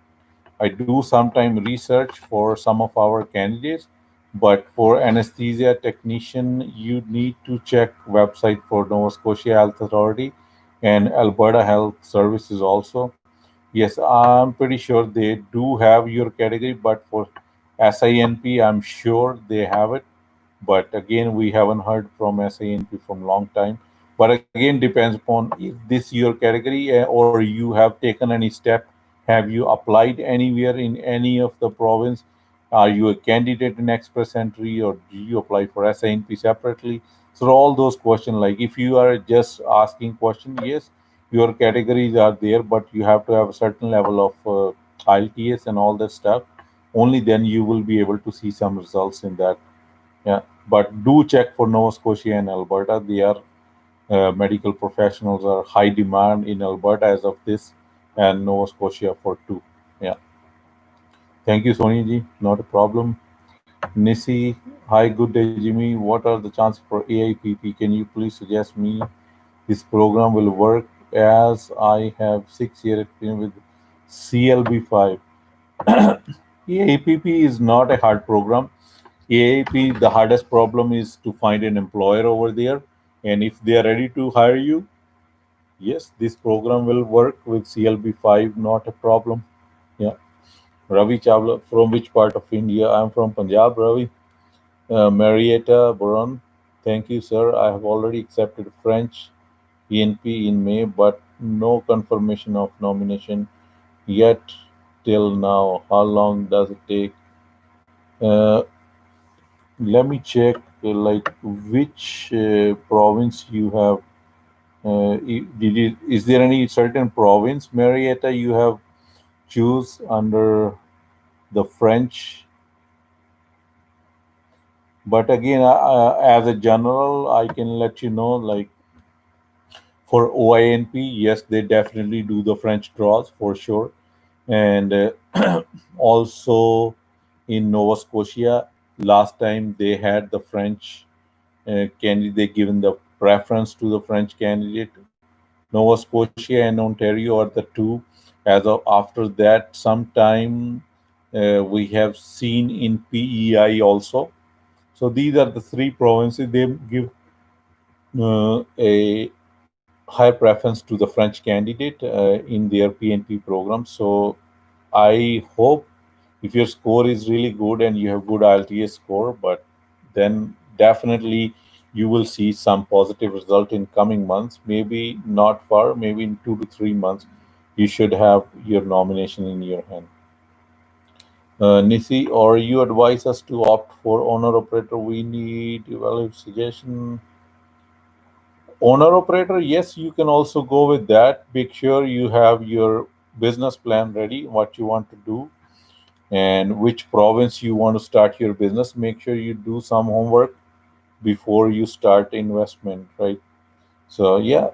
do sometime research for some of our candidates, but for anesthesia technician, you need to check website for Nova Scotia Health Authority and Alberta Health Services also. Yes, I'm pretty sure they do have your category, but for SINP, I'm sure they have it. But again, we haven't heard from SINP from long time. But again, depends upon if this your category, or you have taken any step. Have you applied anywhere in any of the province? Are you a candidate in express entry, or do you apply for SINP separately? So all those questions, like if you are just asking question, yes, your categories are there, but you have to have a certain level of IELTS and all that stuff. Only then you will be able to see some results in that. Yeah, but do check for Nova Scotia and Alberta. They are medical professionals are high demand in Alberta as of this, and Nova Scotia for two. Yeah. Thank you, Sony ji. Not a problem. Nisi, hi, good day, Jimmy. What are the chances for AIPP? Can you please suggest me this program will work as I have 6 year experience with CLB5. AAPP is not a hard program. AAP, the hardest problem is to find an employer over there. And if they are ready to hire you, yes, this program will work with CLB5, not a problem. Yeah. Ravi Chawla, from which part of India? I'm from Punjab, Ravi. Marietta Boron, thank you, sir. I have already accepted French ENP in May, but no confirmation of nomination yet till now. How long does it take? Uh, Let me check, like which province you have. Is there any certain province, Marietta, you have choose under the French? But again, as a general, I can let you know, like for OINP, yes, they definitely do the French draws for sure. And also in Nova Scotia, last time they had the French candidate given the preference to the French candidate. Nova Scotia and Ontario are the two. As of after that, sometime we have seen in PEI also. So these are the three provinces. They give a high preference to the French candidate in their PNP program. So I hope if your score is really good and you have good IELTS score, but then definitely you will see some positive result in coming months. Maybe not far, maybe in 2 to 3 months, you should have your nomination in your hand. Nisi, or you advise us to opt for owner operator? We need evaluate suggestion. Owner operator, yes, you can also go with that. Make sure you have your business plan ready, what you want to do, and which province you want to start your business. Make sure you do some homework before you start investment, right? So yeah,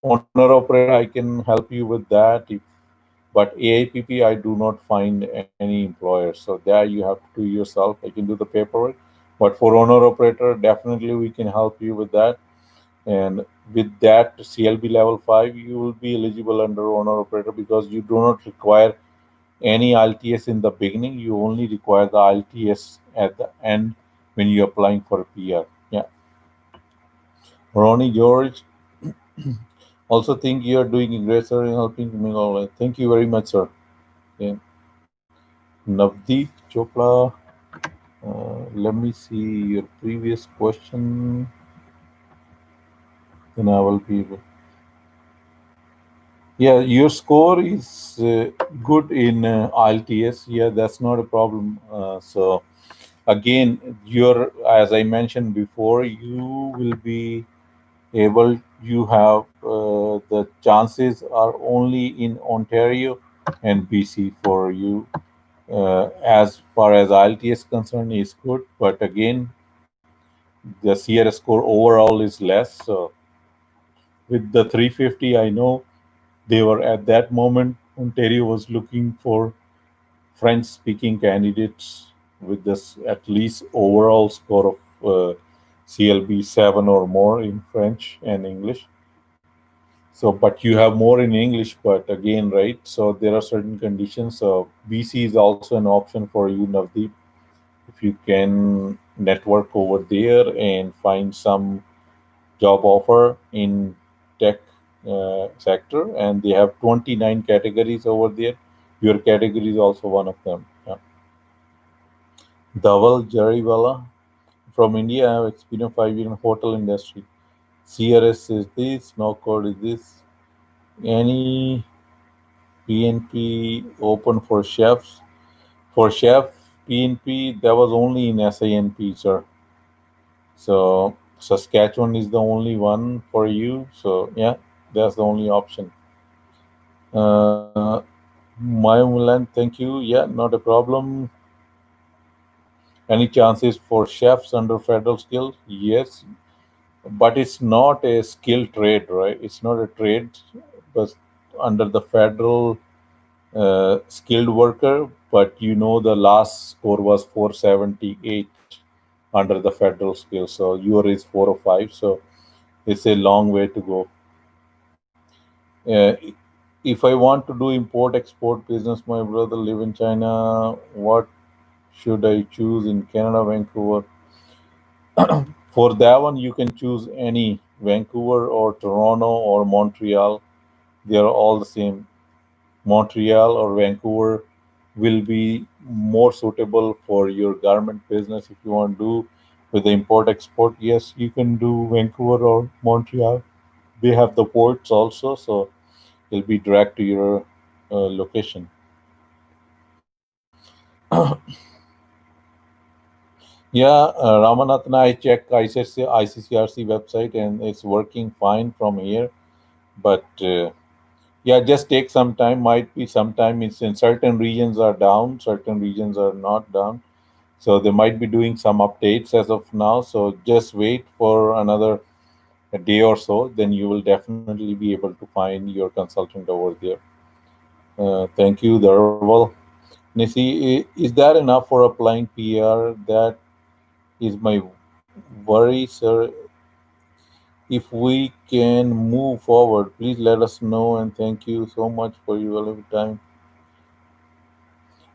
owner operator, I can help you with that. But AIPP, I do not find any employer. So there you have to do yourself. I can do the paperwork. But for owner operator, definitely we can help you with that. And with that CLB level 5, you will be eligible under owner operator because you do not require any IELTS in the beginning. You only require the IELTS at the end when you're applying for a PR. Yeah. Ronnie George, also think you're doing a great, sir, in helping me. All right. Thank you very much, sir. Yeah. Navdeep Chopra, let me see your previous question. Then I will be able. Yeah, your score is good in IELTS. Yeah, that's not a problem. So again, you're, as I mentioned before, you will be able. You have the chances are only in Ontario and BC for you. As far as IELTS concerned, is good, but again, the CRS score overall is less. So with the 350, I know they were at that moment. Ontario was looking for French speaking candidates with this at least overall score of CLB 7 or more in French and English. So, but you have more in English, but again, right? So, there are certain conditions. So, BC is also an option for you, Navdeep, if you can network over there and find some job offer in tech sector, and they have 29 categories over there. Your category is also one of them. Yeah. Dhaval Jariwala from India. I have experience 5 years in hotel industry. CRS is this, no code is this. Any PNP open for chefs? For chef PNP, that was only in SINP, sir. So Saskatchewan is the only one for you. So yeah, that's the only option. Uh, Mayumulan, thank you. Yeah, not a problem. Any chances for chefs under federal skill? Yes, but it's not a skilled trade, right? It's not a trade, but under the federal skilled worker. But you know, the last score was 478 under the federal skill. So your is 405. So it's a long way to go. Uh, if I want to do import export business, my brother live in China. What should I choose in Canada, Vancouver? For that one, you can choose any Vancouver or Toronto or Montreal. They are all the same. Montreal or Vancouver will be more suitable for your garment business if you want to do with the import export. Yes, you can do Vancouver or Montreal. They have the ports also, so it'll be direct to your location. Yeah, Ramanathan, I check ICCRC website and it's working fine from here. But yeah, just take some time. Might be some time. It's in certain regions are down, certain regions are not down. So they might be doing some updates as of now. So just wait for another a day or so. Then you will definitely be able to find your consultant over there. Thank you, Darwal. Nisi, is that enough for applying PR? That is my worry, sir. If we can move forward, please let us know and thank you so much for your valuable time.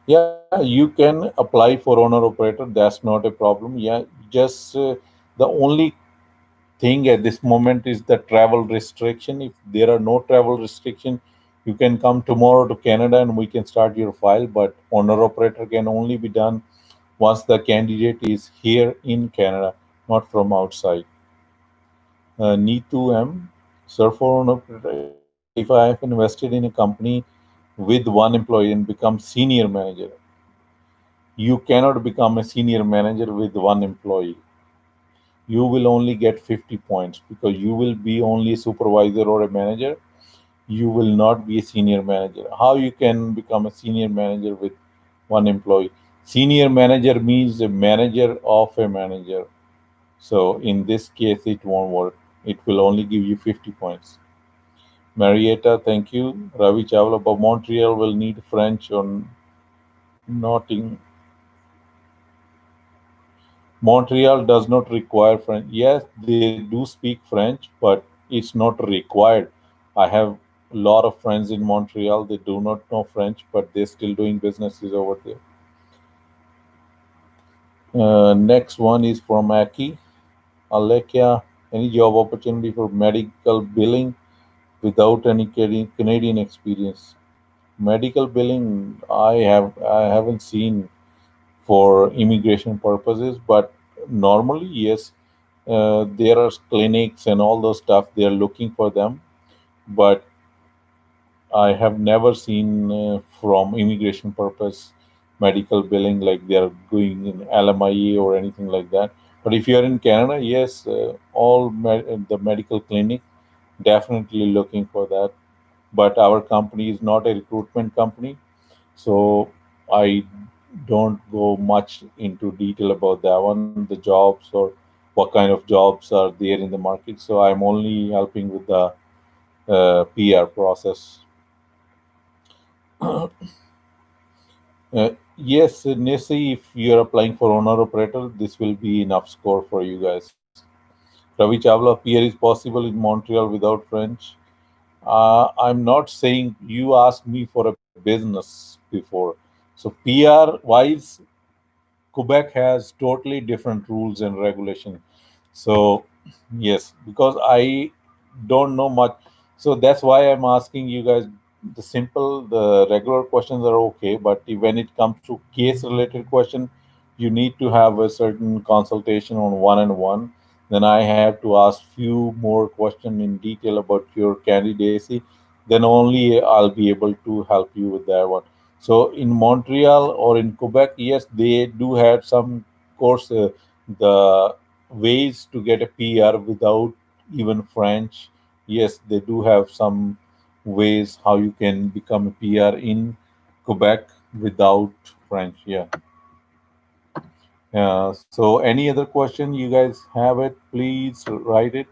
Yeah, you can apply for owner operator. That's not a problem. Yeah, just the only thing at this moment is the travel restriction. If there are no travel restriction, you can come tomorrow to Canada and we can start your file. But owner operator can only be done once the candidate is here in Canada, not from outside. Neetu M. Sir, for owner operator, if I have invested in a company with one employee and become senior manager, you cannot become a senior manager with one employee. You will only get 50 points because you will be only a supervisor or a manager. You will not be a senior manager. How you can become a senior manager with one employee? Senior manager means a manager of a manager. So in this case, it won't work. It will only give you 50 points. Marietta, thank you. Ravi Chawla, but Montreal will need French or Notting. Montreal does not require French. Yes, they do speak French, but it's not required. I have a lot of friends in Montreal. They do not know French, but they're still doing businesses over there. Next one is from Aki. Alekia, any job opportunity for medical billing without any Canadian experience? Medical billing, I haven't seen for immigration purposes, but normally yes, there are clinics and all those stuff. They are looking for them, but I have never seen from immigration purpose medical billing like they are going in LMIE or anything like that. But if you are in Canada, yes, the medical clinic definitely looking for that. But our company is not a recruitment company, so I don't go much into detail about that one, the jobs or what kind of jobs are there in the market. So I'm only helping with the PR process. Yes, Nisi, if you're applying for owner operator, this will be enough score for you guys. Ravi Chawla, PR is possible in Montreal without French. I'm not saying you asked me for a business before. So PR wise, Quebec has totally different rules and regulation. So yes, because I don't know much, so that's why I'm asking you guys. The regular questions are okay, but when it comes to case related question, you need to have a certain consultation on one and one. Then I have to ask few more questions in detail about your candidacy. Then only I'll be able to help you with that one. So in Montreal or in Quebec, yes, they do have some course the ways to get a PR without even French. Yes, they do have some ways how you can become a PR in Quebec without French. Yeah. So any other question you guys have it, please write it.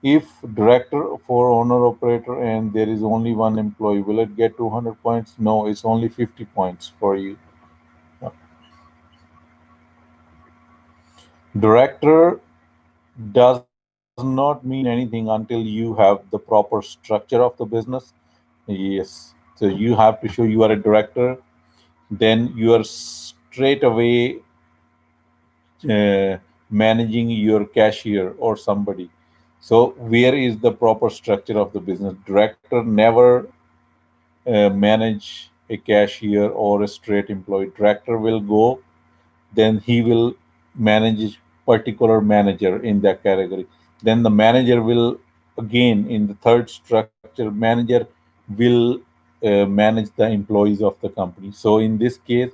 If director for owner operator and there is only one employee, will it get 200 points? No, it's only 50 points for you. Director does not not mean anything until you have the proper structure of the business. Yes. So you have to show you are a director, then you are straight away uh, managing your cashier or somebody. So where is the proper structure of the business? Director never manage a cashier or a straight employee. Director will go, then he will manage particular manager in that category. Then the manager will again in the third structure manager will manage the employees of the company. So in this case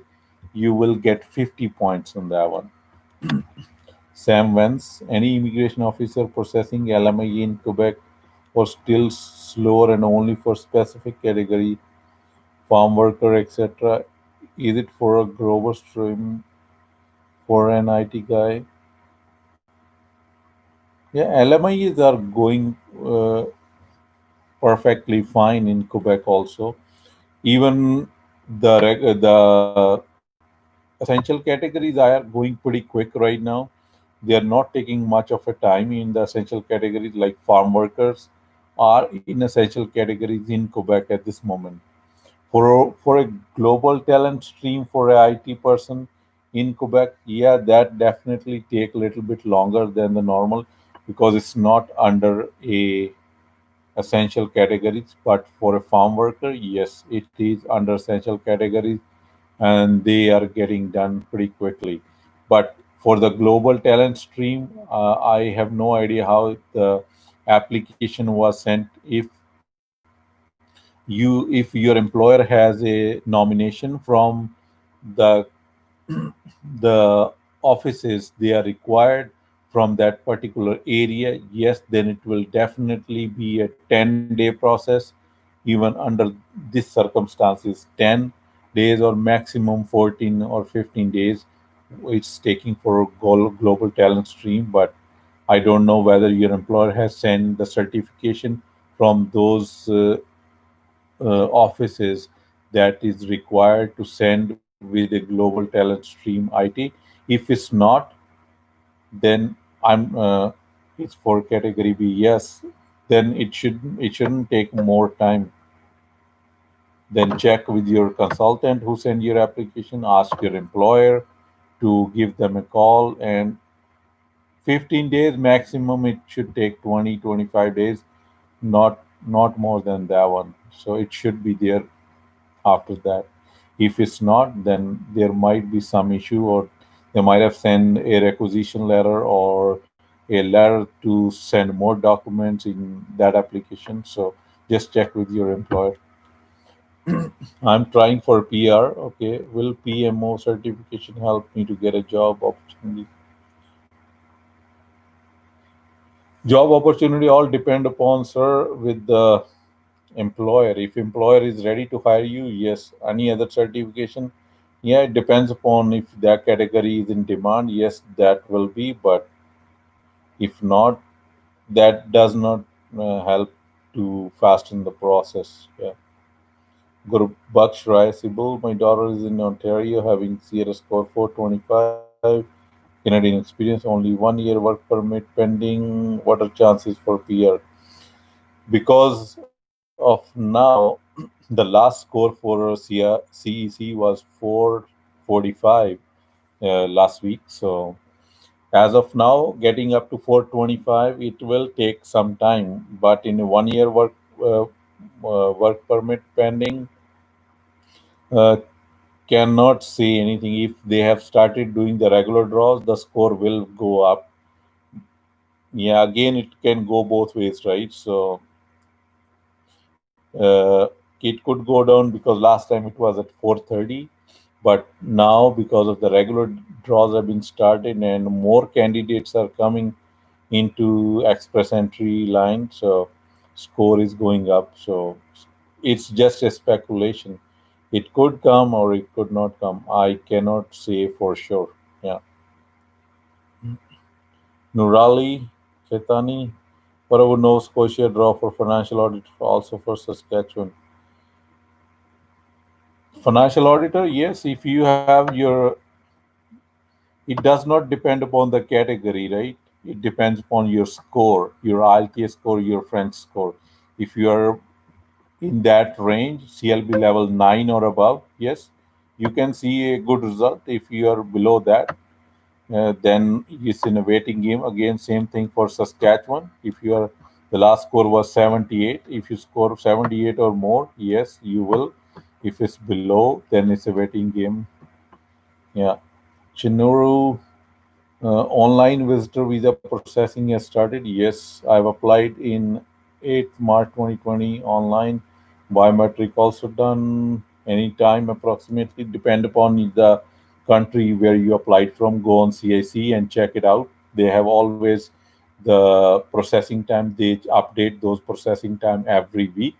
you will get 50 points on that one. Sam Vance, any immigration officer processing LMI in Quebec or still slower and only for specific category, farm worker, etc. Is it for a Grover stream for an IT guy? Yeah, LMIs are going perfectly fine in Quebec also. Even the essential categories are going pretty quick right now. They are not taking much of a time in the essential categories like farm workers are in essential categories in Quebec at this moment. For a global talent stream for a IT person in Quebec, yeah, that definitely take a little bit longer than the normal because it's not under a essential categories. But for a farm worker, yes, it is under essential categories, and they are getting done pretty quickly. But for the global talent stream, I have no idea how the application was sent. If your employer has a nomination from the the offices they are required from that particular area, yes, then it will definitely be a 10-day process. Even under these circumstances, 10 days or maximum 14 or 15 days it's taking for a global talent stream. But I don't know whether your employer has sent the certification from those offices that is required to send with a global talent stream IT. If it's not, then I'm it's for category B. Yes, then it shouldn't take more time. Then check with your consultant who sent your application. Ask your employer to give them a call, and 15 days maximum. It should take 20-25 days, not more than that one. So it should be there after that. If it's not, then there might be some issue, or they might have sent a requisition letter or a letter to send more documents in that application. So just check with your employer. I'm trying for PR. Okay, will PMO certification help me to get a job opportunity? Job opportunity all depend upon, sir, with the employer. If employer is ready to hire you, yes. Any other certification, yeah, it depends upon if that category is in demand, yes, that will be. But if not, that does not help to fasten the process. Yeah. Guru Baksh Rai Sibul, my daughter is in Ontario having Sierra score 425. Canadian experience, only 1 year work permit pending. What are chances for PR? Because of now, the last score for CEC was 445 last week. So as of now, getting up to 425, it will take some time. But in a 1 year work permit pending, uh, cannot say anything. If they have started doing the regular draws, the score will go up. Yeah, again, it can go both ways, right? So uh, it could go down because last time it was at 430, but now because of the regular draws have been started and more candidates are coming into express entry line, so score is going up. So it's just a speculation. It could come or it could not come. I cannot say for sure. Yeah. Nurali, Chetani, whatever Nova Scotia draw for financial audit also for Saskatchewan. Financial auditor, yes, if you have your, it does not depend upon the category, right? it depends upon your score, your IELTS score, your French score. If you are in that range, CLB level 9 or above, yes, you can see a good result. If you are below that, then it's in a waiting game. Again, same thing for Saskatchewan. If you are, the last score was 78. If you score 78 or more, yes, you will. If it's below, then it's a waiting game. Yeah. Chinoru, online visitor visa processing has started. Yes, I've applied in 8th March 2020 online. Biometric also done anytime approximately. Depend upon the country where you applied from. Go on CIC and check it out. They have always the processing time. They update those processing time every week.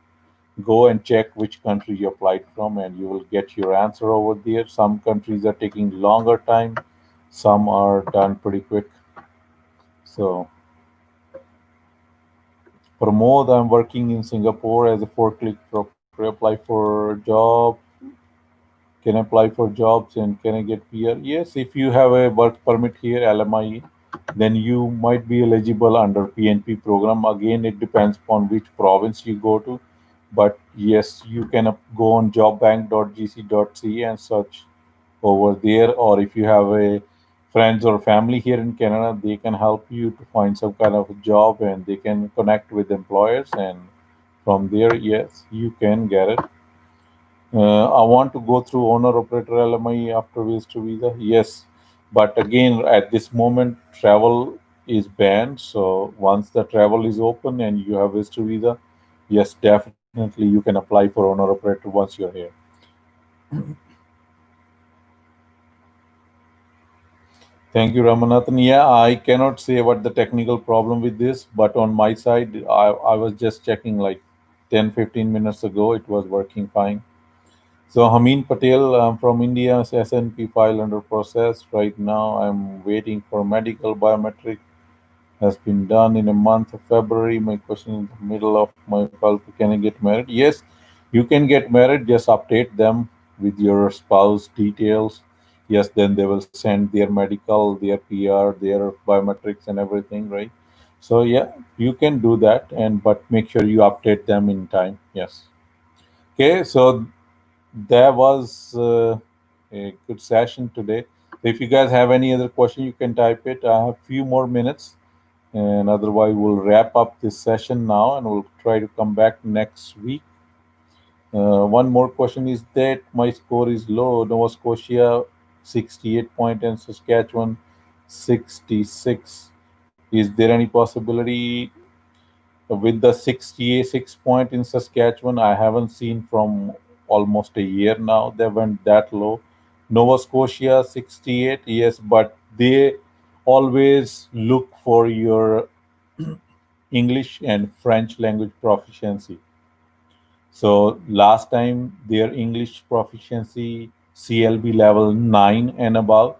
Go and check which country you applied from, and you will get your answer over there. Some countries are taking longer time, some are done pretty quick. So Pramod, I'm working in Singapore as a forklift pro. Apply for job. Can I apply for jobs and can I get PR? Yes, if you have a work permit here, LMIE, then you might be eligible under PNP program. Again, it depends upon which province you go to. But yes, you can go on jobbank.gc.ca and search over there. Or if you have a friends or family here in Canada, they can help you to find some kind of a job and they can connect with employers. And from there, yes, you can get it. I want to go through owner operator LMI after visitor visa. Yes, but again, at this moment, travel is banned. So once the travel is open and you have visitor visa, yes, definitely you can apply for owner operator once you're here. Thank you, Ramanathan. Yeah, I cannot say what the technical problem with this, but on my side, I was just checking like 10, 15 minutes ago. It was working fine. So Hameen Patel from India, SNP file under process. Right now, I'm waiting for medical biometric has been done in a month of February. My question in the middle of my file, can I get married? Yes, you can get married. Just update them with your spouse details. Yes, then they will send their medical, their PR, their biometrics, and everything, right? So yeah, you can do that, and but make sure you update them in time. Yes. Okay, so that was a good session today. If you guys have any other question, you can type it. I have a few more minutes, and otherwise, we'll wrap up this session now and we'll try to come back next week. One more question is that my score is low. Nova Scotia 68 point and Saskatchewan 66. Is there any possibility with the 66 point in Saskatchewan? I haven't seen from almost a year now. They went that low. Nova Scotia 68, yes, but they always look for your English and French language proficiency. So last time their English proficiency CLB level 9 and above,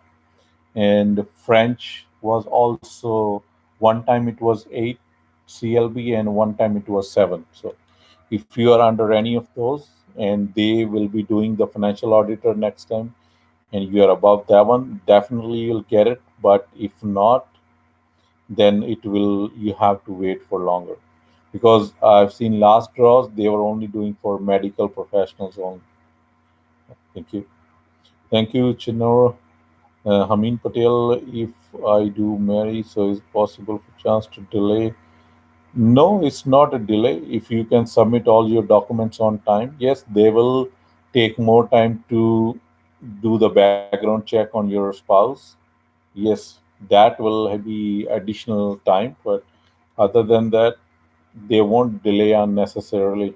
and French was also, one time it was 8 CLB and one time it was 7. So if you are under any of those, and they will be doing the financial auditor next time, and you are above that one, definitely you'll get it. But if not, then it will, you have to wait for longer, because I've seen last draws they were only doing for medical professionals only. Thank you. Thank you, Chinor. Hameen Patel, if I do marry, so is it possible for chance to delay? No, it's not a delay. If you can submit all your documents on time, yes, they will take more time to do the background check on your spouse. Yes, that will be additional time, but other than that, they won't delay unnecessarily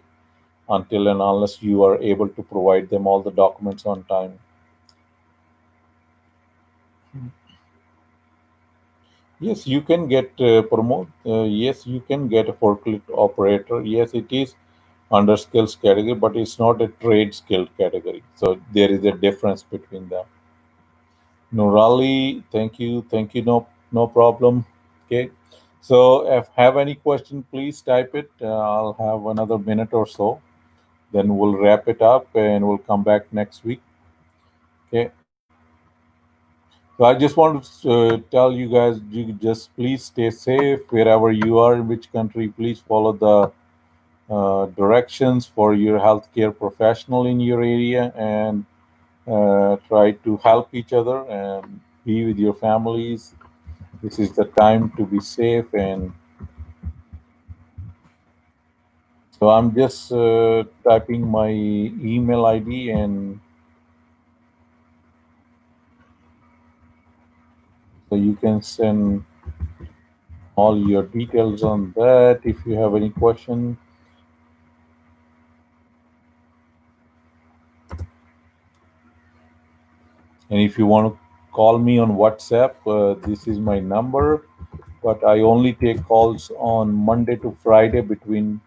until and unless you are able to provide them all the documents on time. Yes, you can get promote. Yes, you can get a forklift operator. Yes, it is under skills category, but it's not a trade skilled category. So there is a difference between them. Nurali, thank you. No, no problem. Okay. So if have any question, please type it. I'll have another minute or so. Then we'll wrap it up and we'll come back next week. Okay. So I just want to tell you guys, you just please stay safe wherever you are, in which country. Please follow the directions for your healthcare professional in your area, and try to help each other and be with your families. This is the time to be safe. And so I'm just typing my email ID, and so you can send all your details on that if you have any question. And if you want to call me on WhatsApp, this is my number. But I only take calls on Monday to Friday between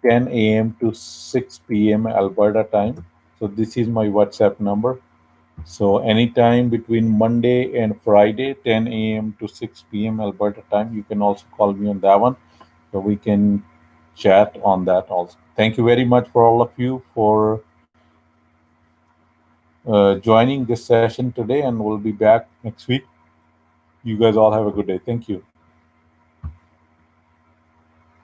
10 a.m. to 6 p.m. Alberta time. So this is my WhatsApp number. So anytime between Monday and Friday, 10 a.m. to 6 p.m. Alberta time, you can also call me on that one. So we can chat on that also. Thank you very much for all of you for joining this session today, and we'll be back next week. You guys all have a good day. Thank you.